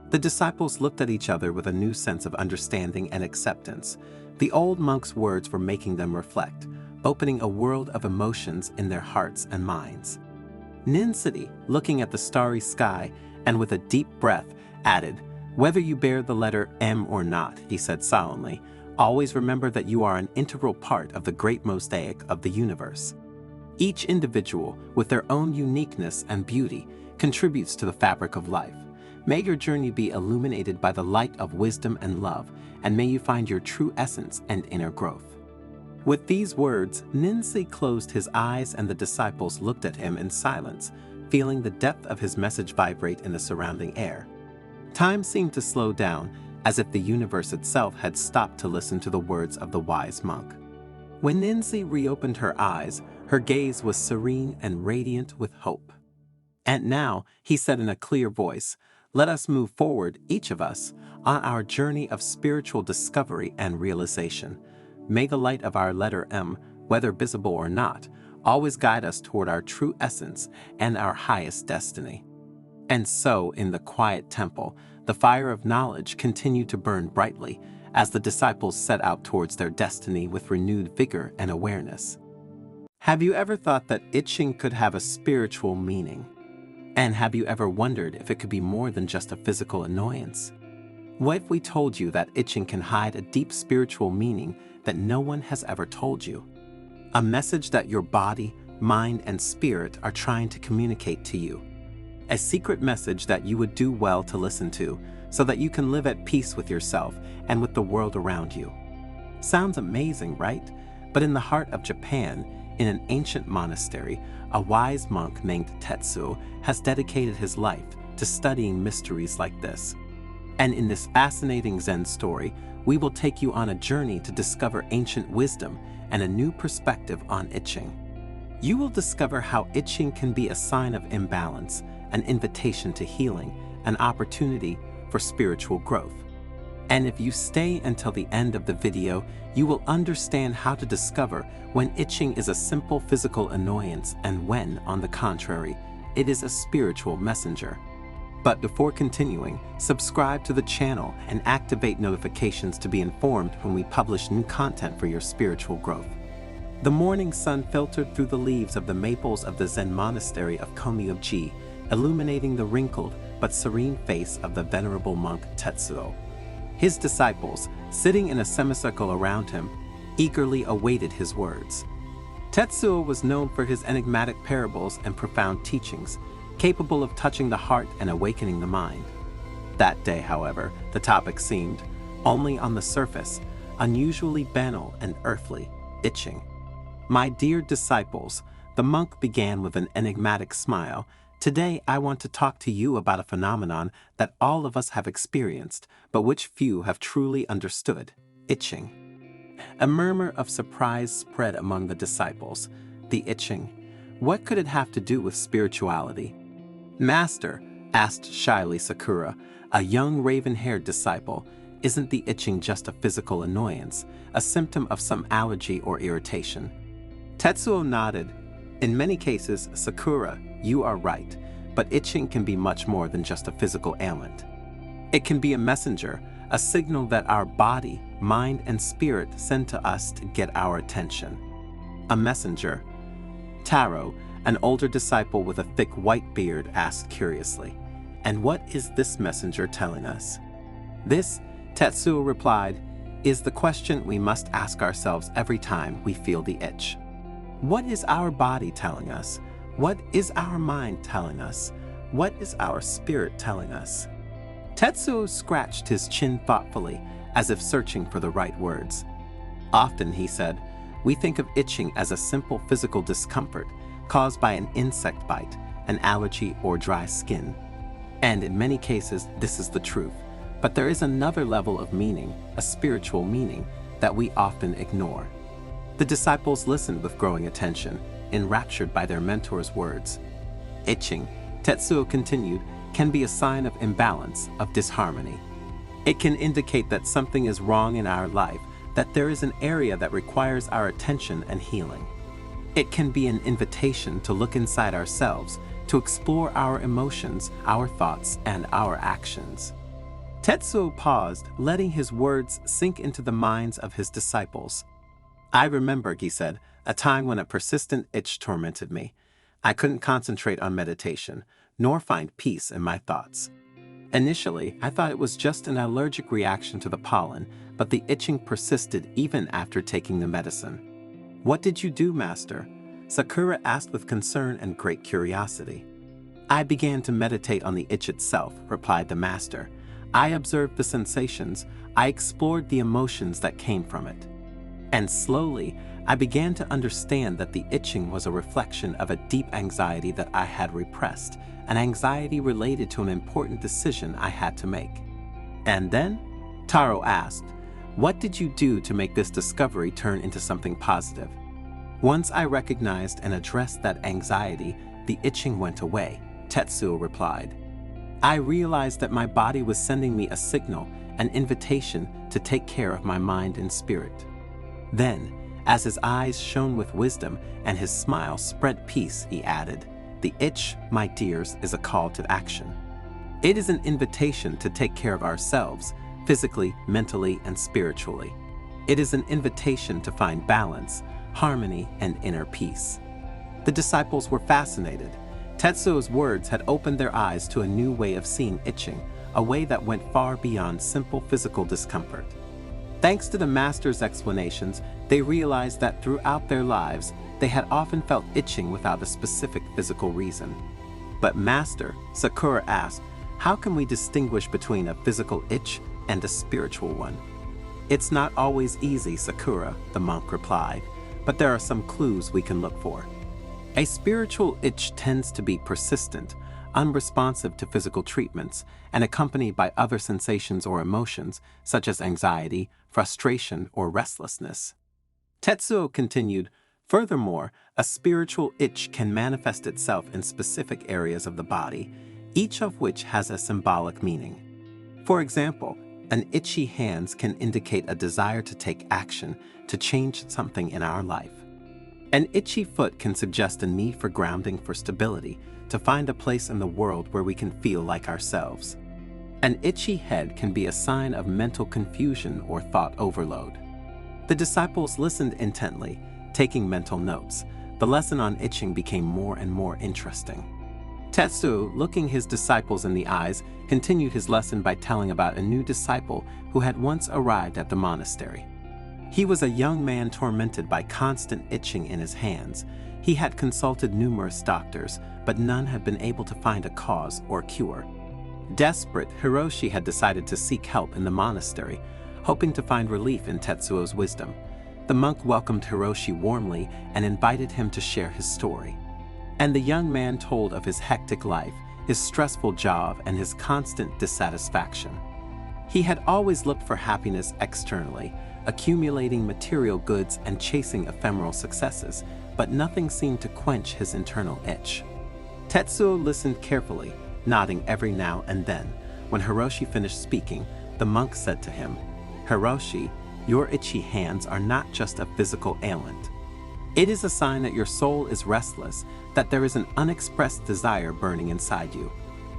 The disciples looked at each other with a new sense of understanding and acceptance. The old monk's words were making them reflect, opening a world of emotions in their hearts and minds. Ninsi, looking at the starry sky and with a deep breath, added, "Whether you bear the letter M or not," he said solemnly, "always remember that you are an integral part of the great mosaic of the universe. Each individual, with their own uniqueness and beauty, contributes to the fabric of life. May your journey be illuminated by the light of wisdom and love, and may you find your true essence and inner growth." With these words, Ninsi closed his eyes and the disciples looked at him in silence, feeling the depth of his message vibrate in the surrounding air. Time seemed to slow down, as if the universe itself had stopped to listen to the words of the wise monk. When Ninsi reopened her eyes, her gaze was serene and radiant with hope. "And now," he said in a clear voice, "let us move forward, each of us, on our journey of spiritual discovery and realization. May the light of our letter M, whether visible or not, always guide us toward our true essence and our highest destiny." And so, in the quiet temple, the fire of knowledge continued to burn brightly as the disciples set out towards their destiny with renewed vigor and awareness. Have you ever thought that itching could have a spiritual meaning? And have you ever wondered if it could be more than just a physical annoyance? What if we told you that itching can hide a deep spiritual meaning that no one has ever told you? A message that your body, mind, and spirit are trying to communicate to you. A secret message that you would do well to listen to so that you can live at peace with yourself and with the world around you. Sounds amazing, right? But in the heart of Japan, in an ancient monastery, a wise monk named Tetsuo has dedicated his life to studying mysteries like this. And in this fascinating Zen story, we will take you on a journey to discover ancient wisdom and a new perspective on itching. You will discover how itching can be a sign of imbalance, an invitation to healing, an opportunity for spiritual growth. And if you stay until the end of the video, you will understand how to discover when itching is a simple physical annoyance and when, on the contrary, it is a spiritual messenger. But before continuing, subscribe to the channel and activate notifications to be informed when we publish new content for your spiritual growth. The morning sun filtered through the leaves of the maples of the Zen monastery of Komyuji, illuminating the wrinkled but serene face of the venerable monk Tetsuo. His disciples, sitting in a semicircle around him, eagerly awaited his words. Tetsuo was known for his enigmatic parables and profound teachings, capable of touching the heart and awakening the mind. That day, however, the topic seemed, only on the surface, unusually banal and earthly, itching. "My dear disciples," the monk began with an enigmatic smile, "today I want to talk to you about a phenomenon that all of us have experienced, but which few have truly understood: itching." A murmur of surprise spread among the disciples. The itching. What could it have to do with spirituality? "Master," asked shyly Sakura, a young raven-haired disciple, "isn't the itching just a physical annoyance, a symptom of some allergy or irritation?" Tetsuo nodded. "In many cases, Sakura, you are right, but itching can be much more than just a physical ailment. It can be a messenger, a signal that our body, mind, and spirit send to us to get our attention." A messenger? Taro, an older disciple with a thick white beard, asked curiously, "And what is this messenger telling us?" "This," Tetsuo replied, "is the question we must ask ourselves every time we feel the itch. What is our body telling us? What is our mind telling us? What is our spirit telling us?" Tetsuo scratched his chin thoughtfully, as if searching for the right words. "Often," he said, "we think of itching as a simple physical discomfort caused by an insect bite, an allergy, or dry skin. And in many cases, this is the truth. But there is another level of meaning, a spiritual meaning, that we often ignore." The disciples listened with growing attention, enraptured by their mentor's words. "Itching," Tetsuo continued, "can be a sign of imbalance, of disharmony. It can indicate that something is wrong in our life, that there is an area that requires our attention and healing. It can be an invitation to look inside ourselves, to explore our emotions, our thoughts, and our actions." Tetsuo paused, letting his words sink into the minds of his disciples. "I remember," he said, "a time when a persistent itch tormented me. I couldn't concentrate on meditation, nor find peace in my thoughts. Initially, I thought it was just an allergic reaction to the pollen, but the itching persisted even after taking the medicine." "What did you do, Master?" Sakura asked with concern and great curiosity. "I began to meditate on the itch itself," replied the Master. "I observed the sensations, I explored the emotions that came from it. And slowly, I began to understand that the itching was a reflection of a deep anxiety that I had repressed, an anxiety related to an important decision I had to make." "And then?" Taro asked. "What did you do to make this discovery turn into something positive?" "Once I recognized and addressed that anxiety, the itching went away," Tetsuo replied. "I realized that my body was sending me a signal, an invitation to take care of my mind and spirit." Then, as his eyes shone with wisdom and his smile spread peace, he added, "The itch, my dears, is a call to action. It is an invitation to take care of ourselves, physically, mentally, and spiritually. It is an invitation to find balance, harmony, and inner peace." The disciples were fascinated. Tetsuo's words had opened their eyes to a new way of seeing itching, a way that went far beyond simple physical discomfort. Thanks to the Master's explanations, they realized that throughout their lives, they had often felt itching without a specific physical reason. "But Master," Sakura asked, "how can we distinguish between a physical itch and a spiritual one?" "It's not always easy, Sakura," the monk replied, "but there are some clues we can look for. A spiritual itch tends to be persistent, unresponsive to physical treatments, and accompanied by other sensations or emotions, such as anxiety, frustration, or restlessness." Tetsuo continued, "Furthermore, a spiritual itch can manifest itself in specific areas of the body, each of which has a symbolic meaning. For example, an itchy hand can indicate a desire to take action, to change something in our life. An itchy foot can suggest a need for grounding, for stability, to find a place in the world where we can feel like ourselves. An itchy head can be a sign of mental confusion or thought overload." The disciples listened intently, taking mental notes. The lesson on itching became more and more interesting. Tetsuo, looking his disciples in the eyes, continued his lesson by telling about a new disciple who had once arrived at the monastery. He was a young man tormented by constant itching in his hands. He had consulted numerous doctors, but none had been able to find a cause or cure. Desperate, Hiroshi had decided to seek help in the monastery, hoping to find relief in Tetsuo's wisdom. The monk welcomed Hiroshi warmly and invited him to share his story. And the young man told of his hectic life, his stressful job, and his constant dissatisfaction. He had always looked for happiness externally, accumulating material goods and chasing ephemeral successes, but nothing seemed to quench his internal itch. Tetsuo listened carefully, nodding every now and then. When Hiroshi finished speaking, the monk said to him, "Hiroshi, your itchy hands are not just a physical ailment. It is a sign that your soul is restless, that there is an unexpressed desire burning inside you.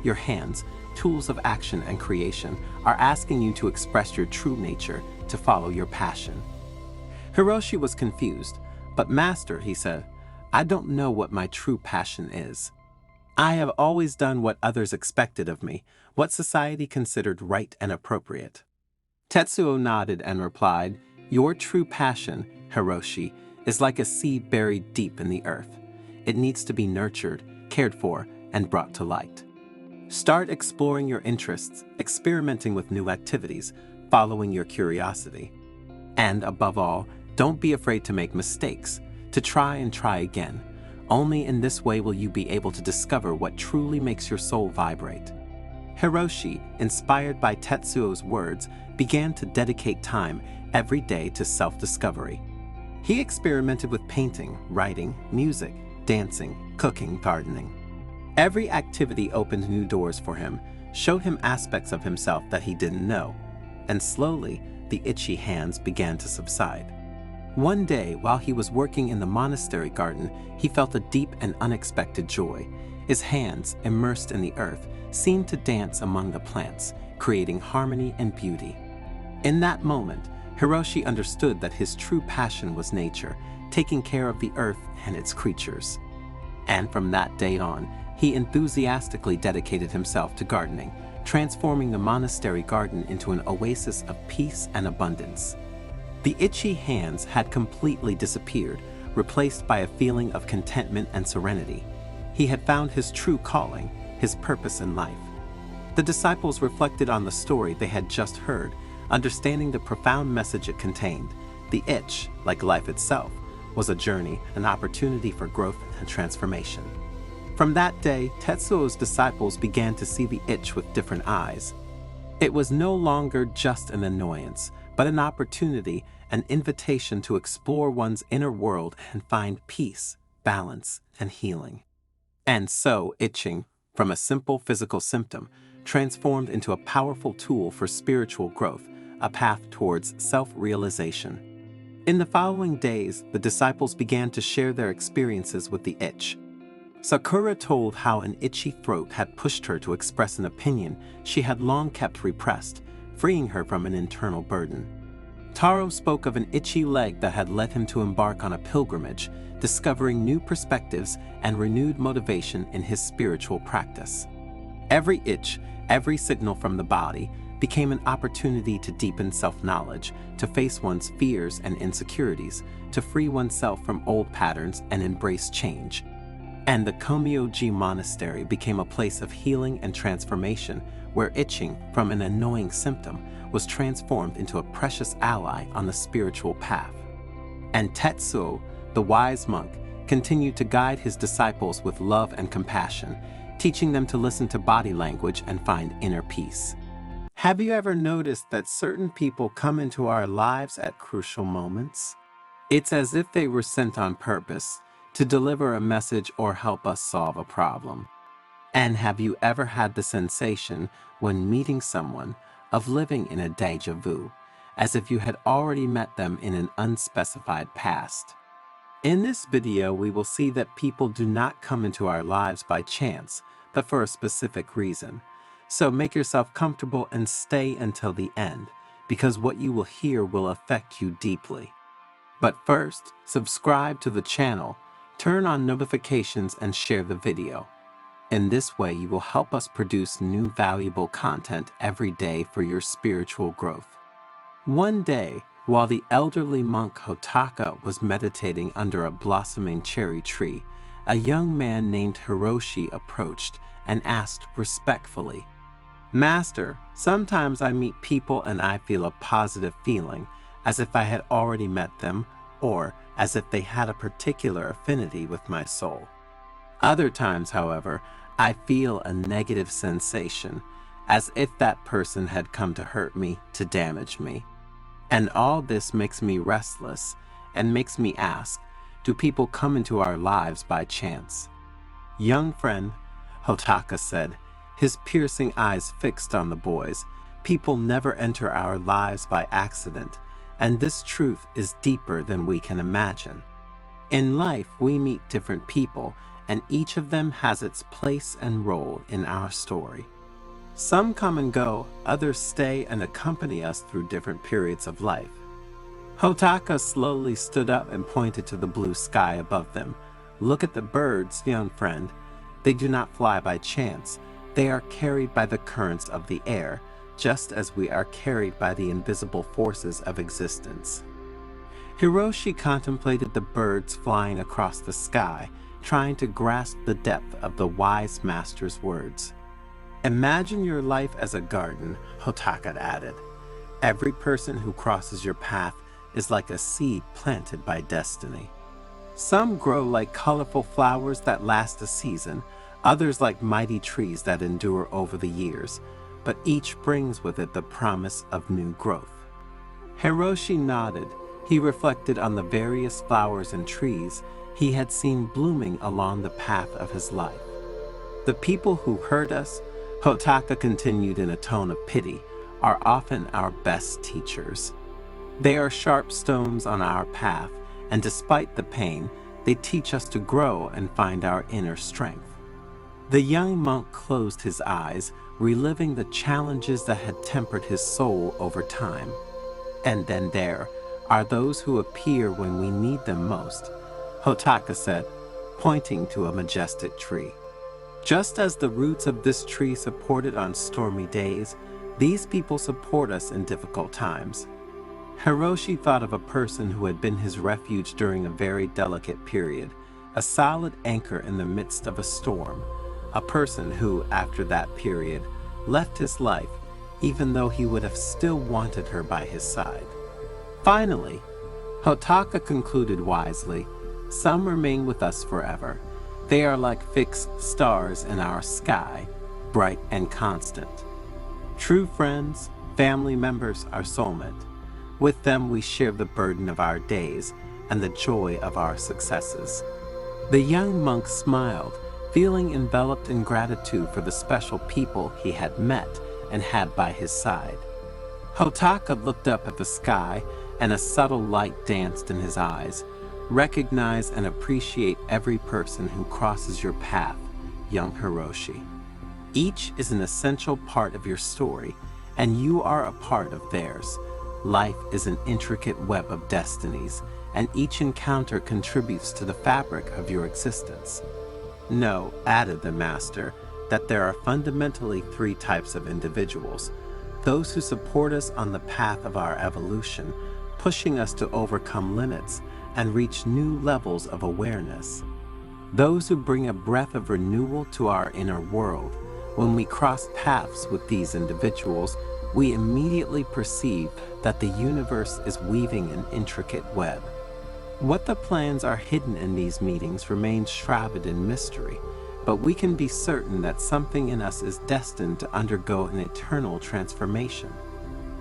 Your hands, tools of action and creation, are asking you to express your true nature, to follow your passion." Hiroshi was confused, but "Master," he said, "I don't know what my true passion is. I have always done what others expected of me, what society considered right and appropriate." Tetsuo nodded and replied, "Your true passion, Hiroshi, is like a seed buried deep in the earth. It needs to be nurtured, cared for, and brought to light. Start exploring your interests, experimenting with new activities, following your curiosity. And above all, don't be afraid to make mistakes, to try and try again. Only in this way will you be able to discover what truly makes your soul vibrate." Hiroshi, inspired by Tetsuo's words, began to dedicate time every day to self-discovery. He experimented with painting, writing, music, dancing, cooking, gardening. Every activity opened new doors for him, showed him aspects of himself that he didn't know, and slowly the itchy hands began to subside. One day, while he was working in the monastery garden, he felt a deep and unexpected joy. His hands, immersed in the earth, seemed to dance among the plants, creating harmony and beauty. In that moment, Hiroshi understood that his true passion was nature, taking care of the earth and its creatures. And from that day on, he enthusiastically dedicated himself to gardening, transforming the monastery garden into an oasis of peace and abundance. The itchy hands had completely disappeared, replaced by a feeling of contentment and serenity. He had found his true calling, his purpose in life. The disciples reflected on the story they had just heard, understanding the profound message it contained. The itch, like life itself, was a journey, an opportunity for growth and transformation. From that day, Tetsuo's disciples began to see the itch with different eyes. It was no longer just an annoyance, but an opportunity, an invitation to explore one's inner world and find peace, balance, and healing. And so, itching, from a simple physical symptom, transformed into a powerful tool for spiritual growth, a path towards self-realization. In the following days, the disciples began to share their experiences with the itch. Sakura told how an itchy throat had pushed her to express an opinion she had long kept repressed, freeing her from an internal burden. Taro spoke of an itchy leg that had led him to embark on a pilgrimage, discovering new perspectives and renewed motivation in his spiritual practice. Every itch, every signal from the body, became an opportunity to deepen self-knowledge, to face one's fears and insecurities, to free oneself from old patterns and embrace change. And the Komyoji Monastery became a place of healing and transformation, where itching, from an annoying symptom, was transformed into a precious ally on the spiritual path. And Tetsuo, the wise monk, continued to guide his disciples with love and compassion, teaching them to listen to body language and find inner peace. Have you ever noticed that certain people come into our lives at crucial moments? It's as if they were sent on purpose to deliver a message or help us solve a problem. And have you ever had the sensation, when meeting someone, of living in a déjà vu, as if you had already met them in an unspecified past? In this video, we will see that people do not come into our lives by chance, but for a specific reason. So make yourself comfortable and stay until the end, because what you will hear will affect you deeply. But first, subscribe to the channel, turn on notifications, and share the video. In this way, you will help us produce new valuable content every day for your spiritual growth. One day, While the elderly monk Hotaka was meditating under a blossoming cherry tree, a young man named Hiroshi approached and asked respectfully, "Master, sometimes I meet people and I feel a positive feeling, as if I had already met them, or as if they had a particular affinity with my soul. Other times, however, I feel a negative sensation, as if that person had come to hurt me, to damage me. And all this makes me restless and makes me ask, do people come into our lives by chance?" "Young friend," Hotaka said, his piercing eyes fixed on the boys, "people never enter our lives by accident, and this truth is deeper than we can imagine. In life, we meet different people, and each of them has its place and role in our story. Some come and go, others stay and accompany us through different periods of life." Hotaka slowly stood up and pointed to the blue sky above them. "Look at the birds, young friend. They do not fly by chance. They are carried by the currents of the air, just as we are carried by the invisible forces of existence." Hiroshi contemplated the birds flying across the sky, trying to grasp the depth of the wise master's words. "Imagine your life as a garden," Hotaka added. "Every person who crosses your path is like a seed planted by destiny. Some grow like colorful flowers that last a season, others like mighty trees that endure over the years, but each brings with it the promise of new growth." Hiroshi nodded. He reflected on the various flowers and trees he had seen blooming along the path of his life. "The people who hurt us," Hotaka continued in a tone of pity, "are often our best teachers. They are sharp stones on our path, and despite the pain, they teach us to grow and find our inner strength." The young monk closed his eyes, reliving the challenges that had tempered his soul over time. "And then there are those who appear when we need them most," Hotaka said, pointing to a majestic tree. "Just as the roots of this tree support it on stormy days, these people support us in difficult times." Hiroshi thought of a person who had been his refuge during a very delicate period, a solid anchor in the midst of a storm, a person who, after that period, left his life, even though he would have still wanted her by his side. Finally, Hotaka concluded wisely, "Some remain with us forever. They are like fixed stars in our sky, bright and constant. True friends, family members, our soulmate. With them we share the burden of our days and the joy of our successes." The young monk smiled, feeling enveloped in gratitude for the special people he had met and had by his side. Hotaka looked up at the sky, and a subtle light danced in his eyes. "Recognize and appreciate every person who crosses your path, young Hiroshi. Each is an essential part of your story, and you are a part of theirs. Life is an intricate web of destinies, and each encounter contributes to the fabric of your existence. Know," added the master, "that there are fundamentally three types of individuals: those who support us on the path of our evolution, pushing us to overcome limits and reach new levels of awareness; those who bring a breath of renewal to our inner world. When we cross paths with these individuals, we immediately perceive that the universe is weaving an intricate web. What the plans are hidden in these meetings remains shrouded in mystery, but we can be certain that something in us is destined to undergo an eternal transformation.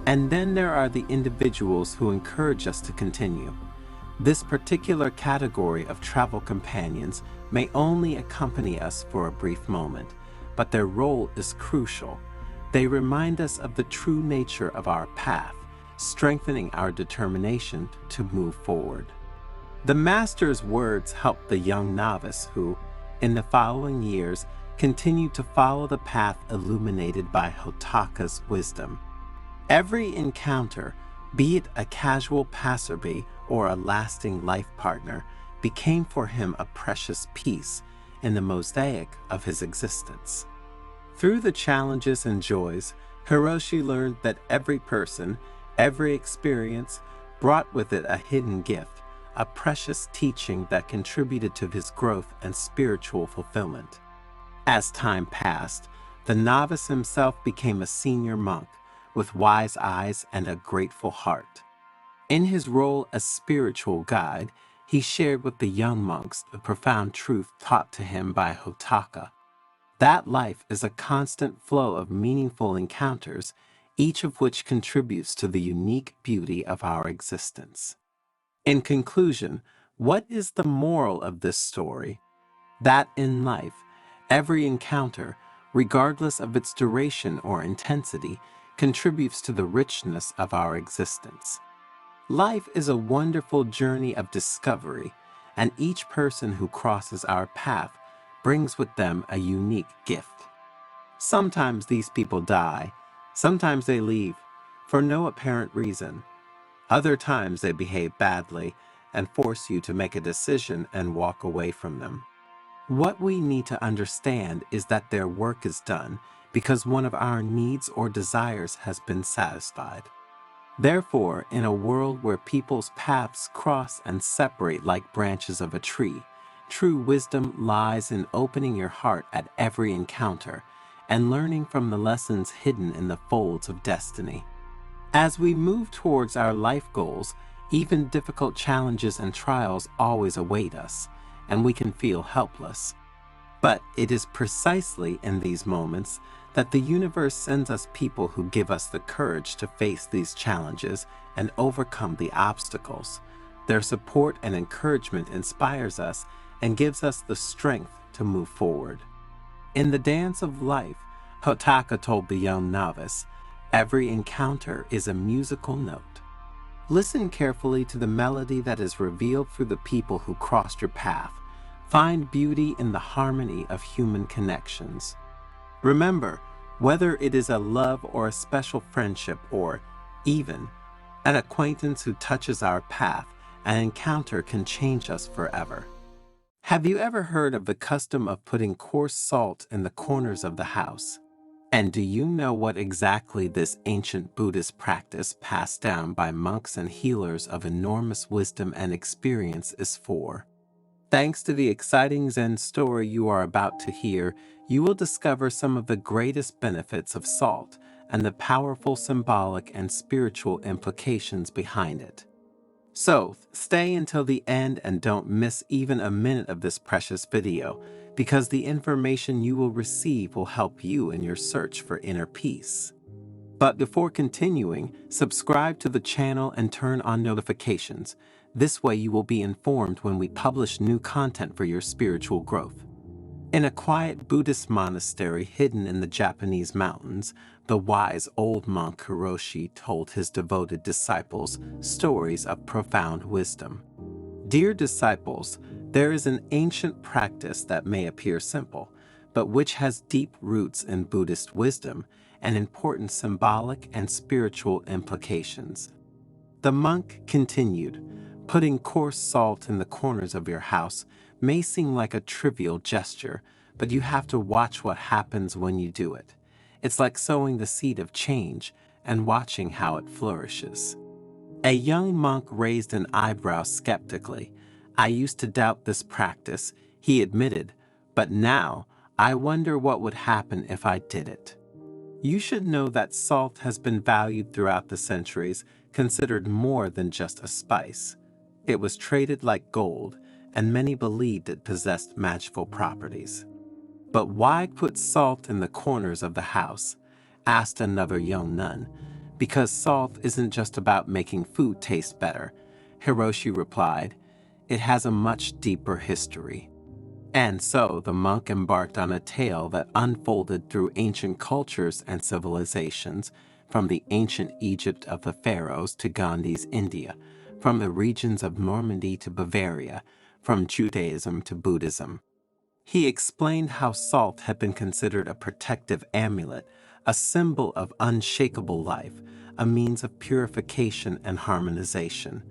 And then there are the individuals who encourage us to continue. This particular category of travel companions may only accompany us for a brief moment, but their role is crucial. They remind us of the true nature of our path, strengthening our determination to move forward." The master's words helped the young novice who, in the following years, continued to follow the path illuminated by Hotaka's wisdom. Every encounter, be it a casual passerby or a lasting life partner, became for him a precious piece in the mosaic of his existence. Through the challenges and joys, Hiroshi learned that every person, every experience, brought with it a hidden gift, a precious teaching that contributed to his growth and spiritual fulfillment. As time passed, the novice himself became a senior monk with wise eyes and a grateful heart. In his role as spiritual guide, he shared with the young monks the profound truth taught to him by Hotaka, that life is a constant flow of meaningful encounters, each of which contributes to the unique beauty of our existence. In conclusion, what is the moral of this story? That in life, every encounter, regardless of its duration or intensity, contributes to the richness of our existence. Life is a wonderful journey of discovery, and each person who crosses our path brings with them a unique gift. Sometimes these people die, sometimes they leave, for no apparent reason. Other times they behave badly and force you to make a decision and walk away from them. What we need to understand is that their work is done because one of our needs or desires has been satisfied. Therefore, in a world where people's paths cross and separate like branches of a tree, true wisdom lies in opening your heart at every encounter and learning from the lessons hidden in the folds of destiny. As we move towards our life goals, even difficult challenges and trials always await us, and we can feel helpless. But it is precisely in these moments that the universe sends us people who give us the courage to face these challenges and overcome the obstacles. Their support and encouragement inspires us and gives us the strength to move forward. In the dance of life, Hotaka told the young novice, every encounter is a musical note. Listen carefully to the melody that is revealed through the people who crossed your path. Find beauty in the harmony of human connections. Remember, whether it is a love or a special friendship or, even, an acquaintance who touches our path, an encounter can change us forever. Have you ever heard of the custom of putting coarse salt in the corners of the house? And do you know what exactly this ancient Buddhist practice passed down by monks and healers of enormous wisdom and experience is for? Thanks to the exciting Zen story you are about to hear, you will discover some of the greatest benefits of salt and the powerful symbolic and spiritual implications behind it. So, stay until the end and don't miss even a minute of this precious video, because the information you will receive will help you in your search for inner peace. But before continuing, subscribe to the channel and turn on notifications. This way you will be informed when we publish new content for your spiritual growth. In a quiet Buddhist monastery hidden in the Japanese mountains, the wise old monk Hiroshi told his devoted disciples stories of profound wisdom. Dear disciples, there is an ancient practice that may appear simple, but which has deep roots in Buddhist wisdom and important symbolic and spiritual implications. The monk continued, putting coarse salt in the corners of your house may seem like a trivial gesture, but you have to watch what happens when you do it. It's like sowing the seed of change and watching how it flourishes. A young monk raised an eyebrow skeptically. I used to doubt this practice, he admitted, but now I wonder what would happen if I did it. You should know that salt has been valued throughout the centuries, considered more than just a spice. It was traded like gold, and many believed it possessed magical properties. But why put salt in the corners of the house? Asked another young nun. Because salt isn't just about making food taste better, Hiroshi replied. It has a much deeper history. And so the monk embarked on a tale that unfolded through ancient cultures and civilizations, from the ancient Egypt of the pharaohs to Gandhi's India, from the regions of Normandy to Bavaria, from Judaism to Buddhism. He explained how salt had been considered a protective amulet, a symbol of unshakable life, a means of purification and harmonization.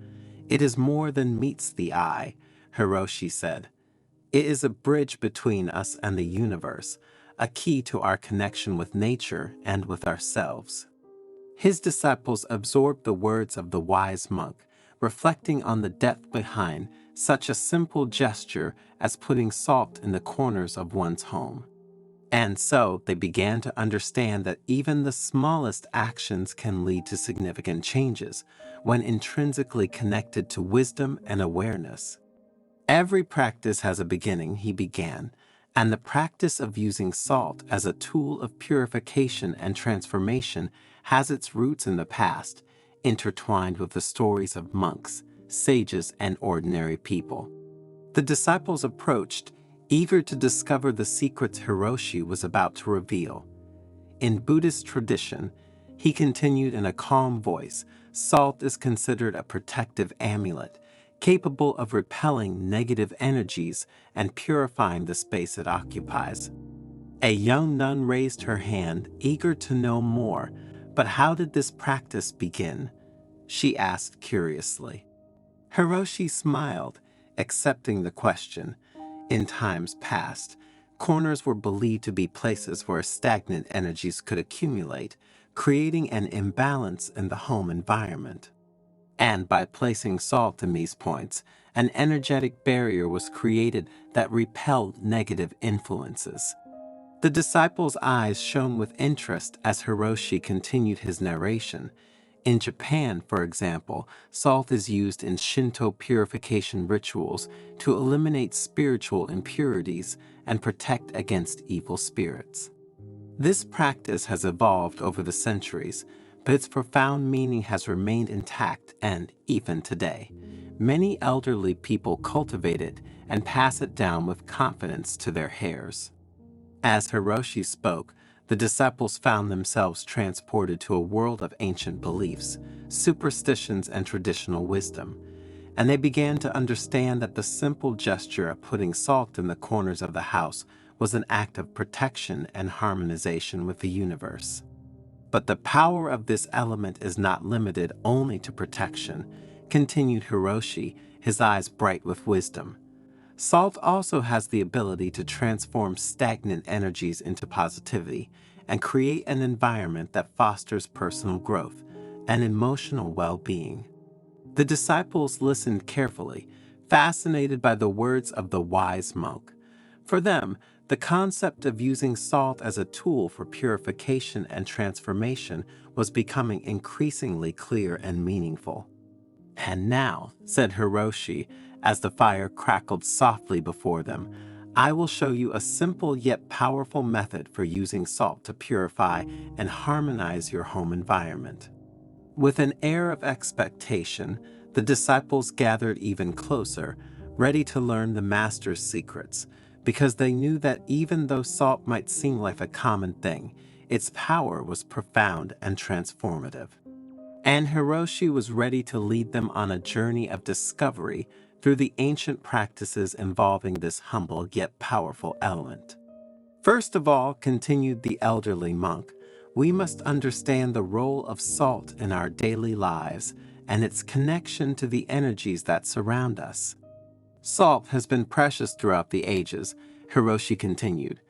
It is more than meets the eye, Hiroshi said. It is a bridge between us and the universe, a key to our connection with nature and with ourselves. His disciples absorbed the words of the wise monk, reflecting on the depth behind such a simple gesture as putting salt in the corners of one's home. And so they began to understand that even the smallest actions can lead to significant changes when intrinsically connected to wisdom and awareness. Every practice has a beginning, he began, and the practice of using salt as a tool of purification and transformation has its roots in the past, intertwined with the stories of monks, sages, and ordinary people. The disciples approached, eager to discover the secrets Hiroshi was about to reveal. In Buddhist tradition, he continued in a calm voice, salt is considered a protective amulet, capable of repelling negative energies and purifying the space it occupies. A young nun raised her hand, eager to know more, but how did this practice begin? She asked curiously. Hiroshi smiled, accepting the question. In times past, corners were believed to be places where stagnant energies could accumulate, creating an imbalance in the home environment. And by placing salt in these points, an energetic barrier was created that repelled negative influences. The disciples' eyes shone with interest as Hiroshi continued his narration. In Japan, for example, salt is used in Shinto purification rituals to eliminate spiritual impurities and protect against evil spirits. This practice has evolved over the centuries, but its profound meaning has remained intact and, even today, many elderly people cultivate it and pass it down with confidence to their heirs. As Hiroshi spoke, the disciples found themselves transported to a world of ancient beliefs, superstitions, and traditional wisdom, and they began to understand that the simple gesture of putting salt in the corners of the house was an act of protection and harmonization with the universe. But the power of this element is not limited only to protection, continued Hiroshi, his eyes bright with wisdom. Salt also has the ability to transform stagnant energies into positivity and create an environment that fosters personal growth and emotional well-being. The disciples listened carefully, fascinated by the words of the wise monk. For them, the concept of using salt as a tool for purification and transformation was becoming increasingly clear and meaningful. And now, said Hiroshi, as the fire crackled softly before them, I will show you a simple yet powerful method for using salt to purify and harmonize your home environment. With an air of expectation, the disciples gathered even closer, ready to learn the master's secrets, because they knew that even though salt might seem like a common thing, its power was profound and transformative. And Hiroshi was ready to lead them on a journey of discovery through the ancient practices involving this humble yet powerful element. First of all, continued the elderly monk, we must understand the role of salt in our daily lives and its connection to the energies that surround us. Salt has been precious throughout the ages, Hiroshi continued,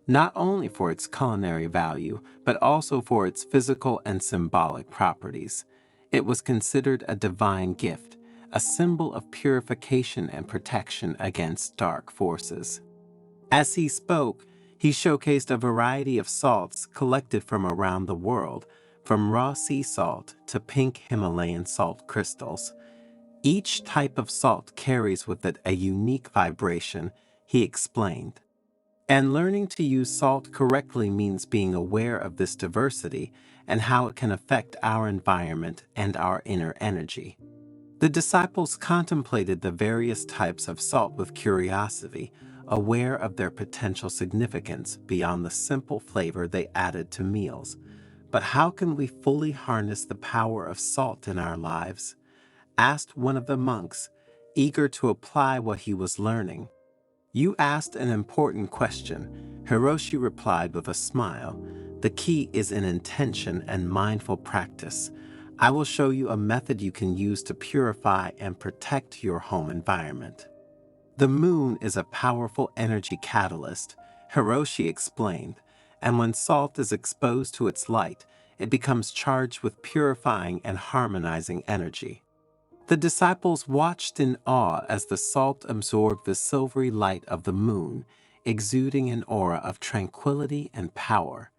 not only for its culinary value, but also for its physical and symbolic properties. It was considered a divine gift, a symbol of purification and protection against dark forces. As he spoke, he showcased a variety of salts collected from around the world, from raw sea salt to pink Himalayan salt crystals. Each type of salt carries with it a unique vibration, he explained. And learning to use salt correctly means being aware of this diversity and how it can affect our environment and our inner energy. The disciples contemplated the various types of salt with curiosity, aware of their potential significance beyond the simple flavor they added to meals. But how can we fully harness the power of salt in our lives? Asked one of the monks, eager to apply what he was learning. You asked an important question, Hiroshi replied with a smile. The key is in intention and mindful practice. I will show you a method you can use to purify and protect your home environment. The moon is a powerful energy catalyst, Hiroshi explained, and when salt is exposed to its light, it becomes charged with purifying and harmonizing energy. The disciples watched in awe as the salt absorbed the silvery light of the moon, exuding an aura of tranquility and power.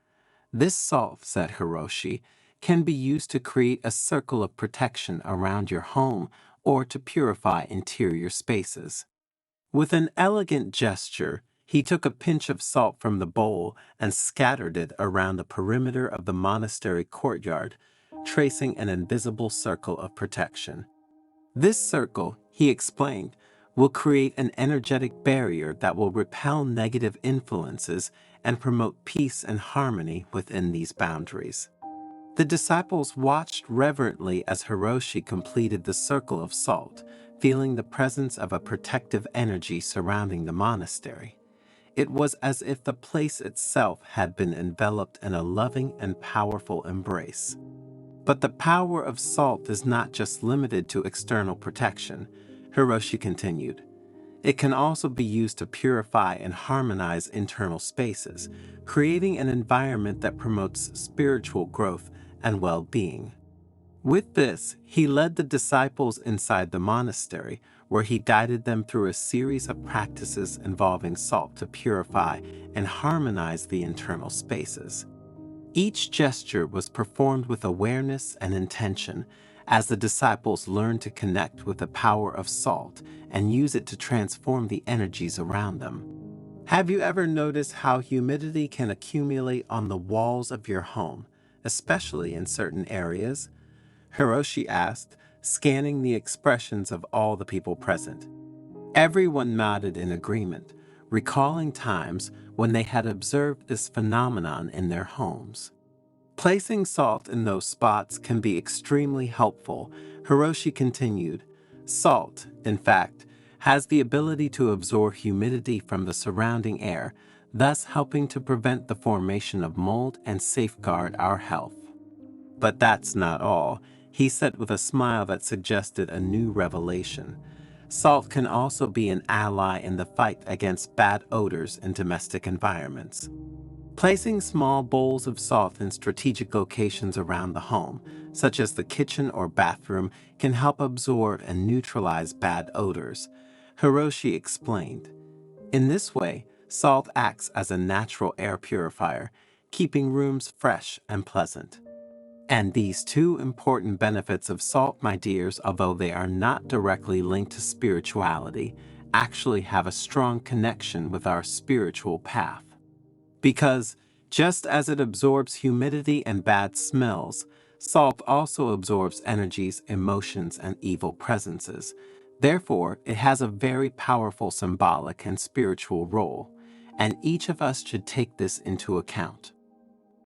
This salt, said Hiroshi, can be used to create a circle of protection around your home or to purify interior spaces. With an elegant gesture, he took a pinch of salt from the bowl and scattered it around the perimeter of the monastery courtyard, tracing an invisible circle of protection. This circle, he explained, will create an energetic barrier that will repel negative influences and promote peace and harmony within these boundaries. The disciples watched reverently as Hiroshi completed the circle of salt, feeling the presence of a protective energy surrounding the monastery. It was as if the place itself had been enveloped in a loving and powerful embrace. But the power of salt is not just limited to external protection, Hiroshi continued. It can also be used to purify and harmonize internal spaces, creating an environment that promotes spiritual growth and well-being. With this, he led the disciples inside the monastery, where he guided them through a series of practices involving salt to purify and harmonize the internal spaces. Each gesture was performed with awareness and intention, as the disciples learned to connect with the power of salt and use it to transform the energies around them. Have you ever noticed how humidity can accumulate on the walls of your home, especially in certain areas? Hiroshi asked, scanning the expressions of all the people present. Everyone nodded in agreement, recalling times when they had observed this phenomenon in their homes. Placing salt in those spots can be extremely helpful, Hiroshi continued. Salt, in fact, has the ability to absorb humidity from the surrounding air, thus helping to prevent the formation of mold and safeguard our health. But that's not all, he said with a smile that suggested a new revelation. Salt can also be an ally in the fight against bad odors in domestic environments. Placing small bowls of salt in strategic locations around the home, such as the kitchen or bathroom, can help absorb and neutralize bad odors, Hiroshi explained. In this way, salt acts as a natural air purifier, keeping rooms fresh and pleasant. And these two important benefits of salt, my dears, although they are not directly linked to spirituality, actually have a strong connection with our spiritual path. Because, just as it absorbs humidity and bad smells, salt also absorbs energies, emotions, and evil presences. Therefore, it has a very powerful symbolic and spiritual role, and each of us should take this into account.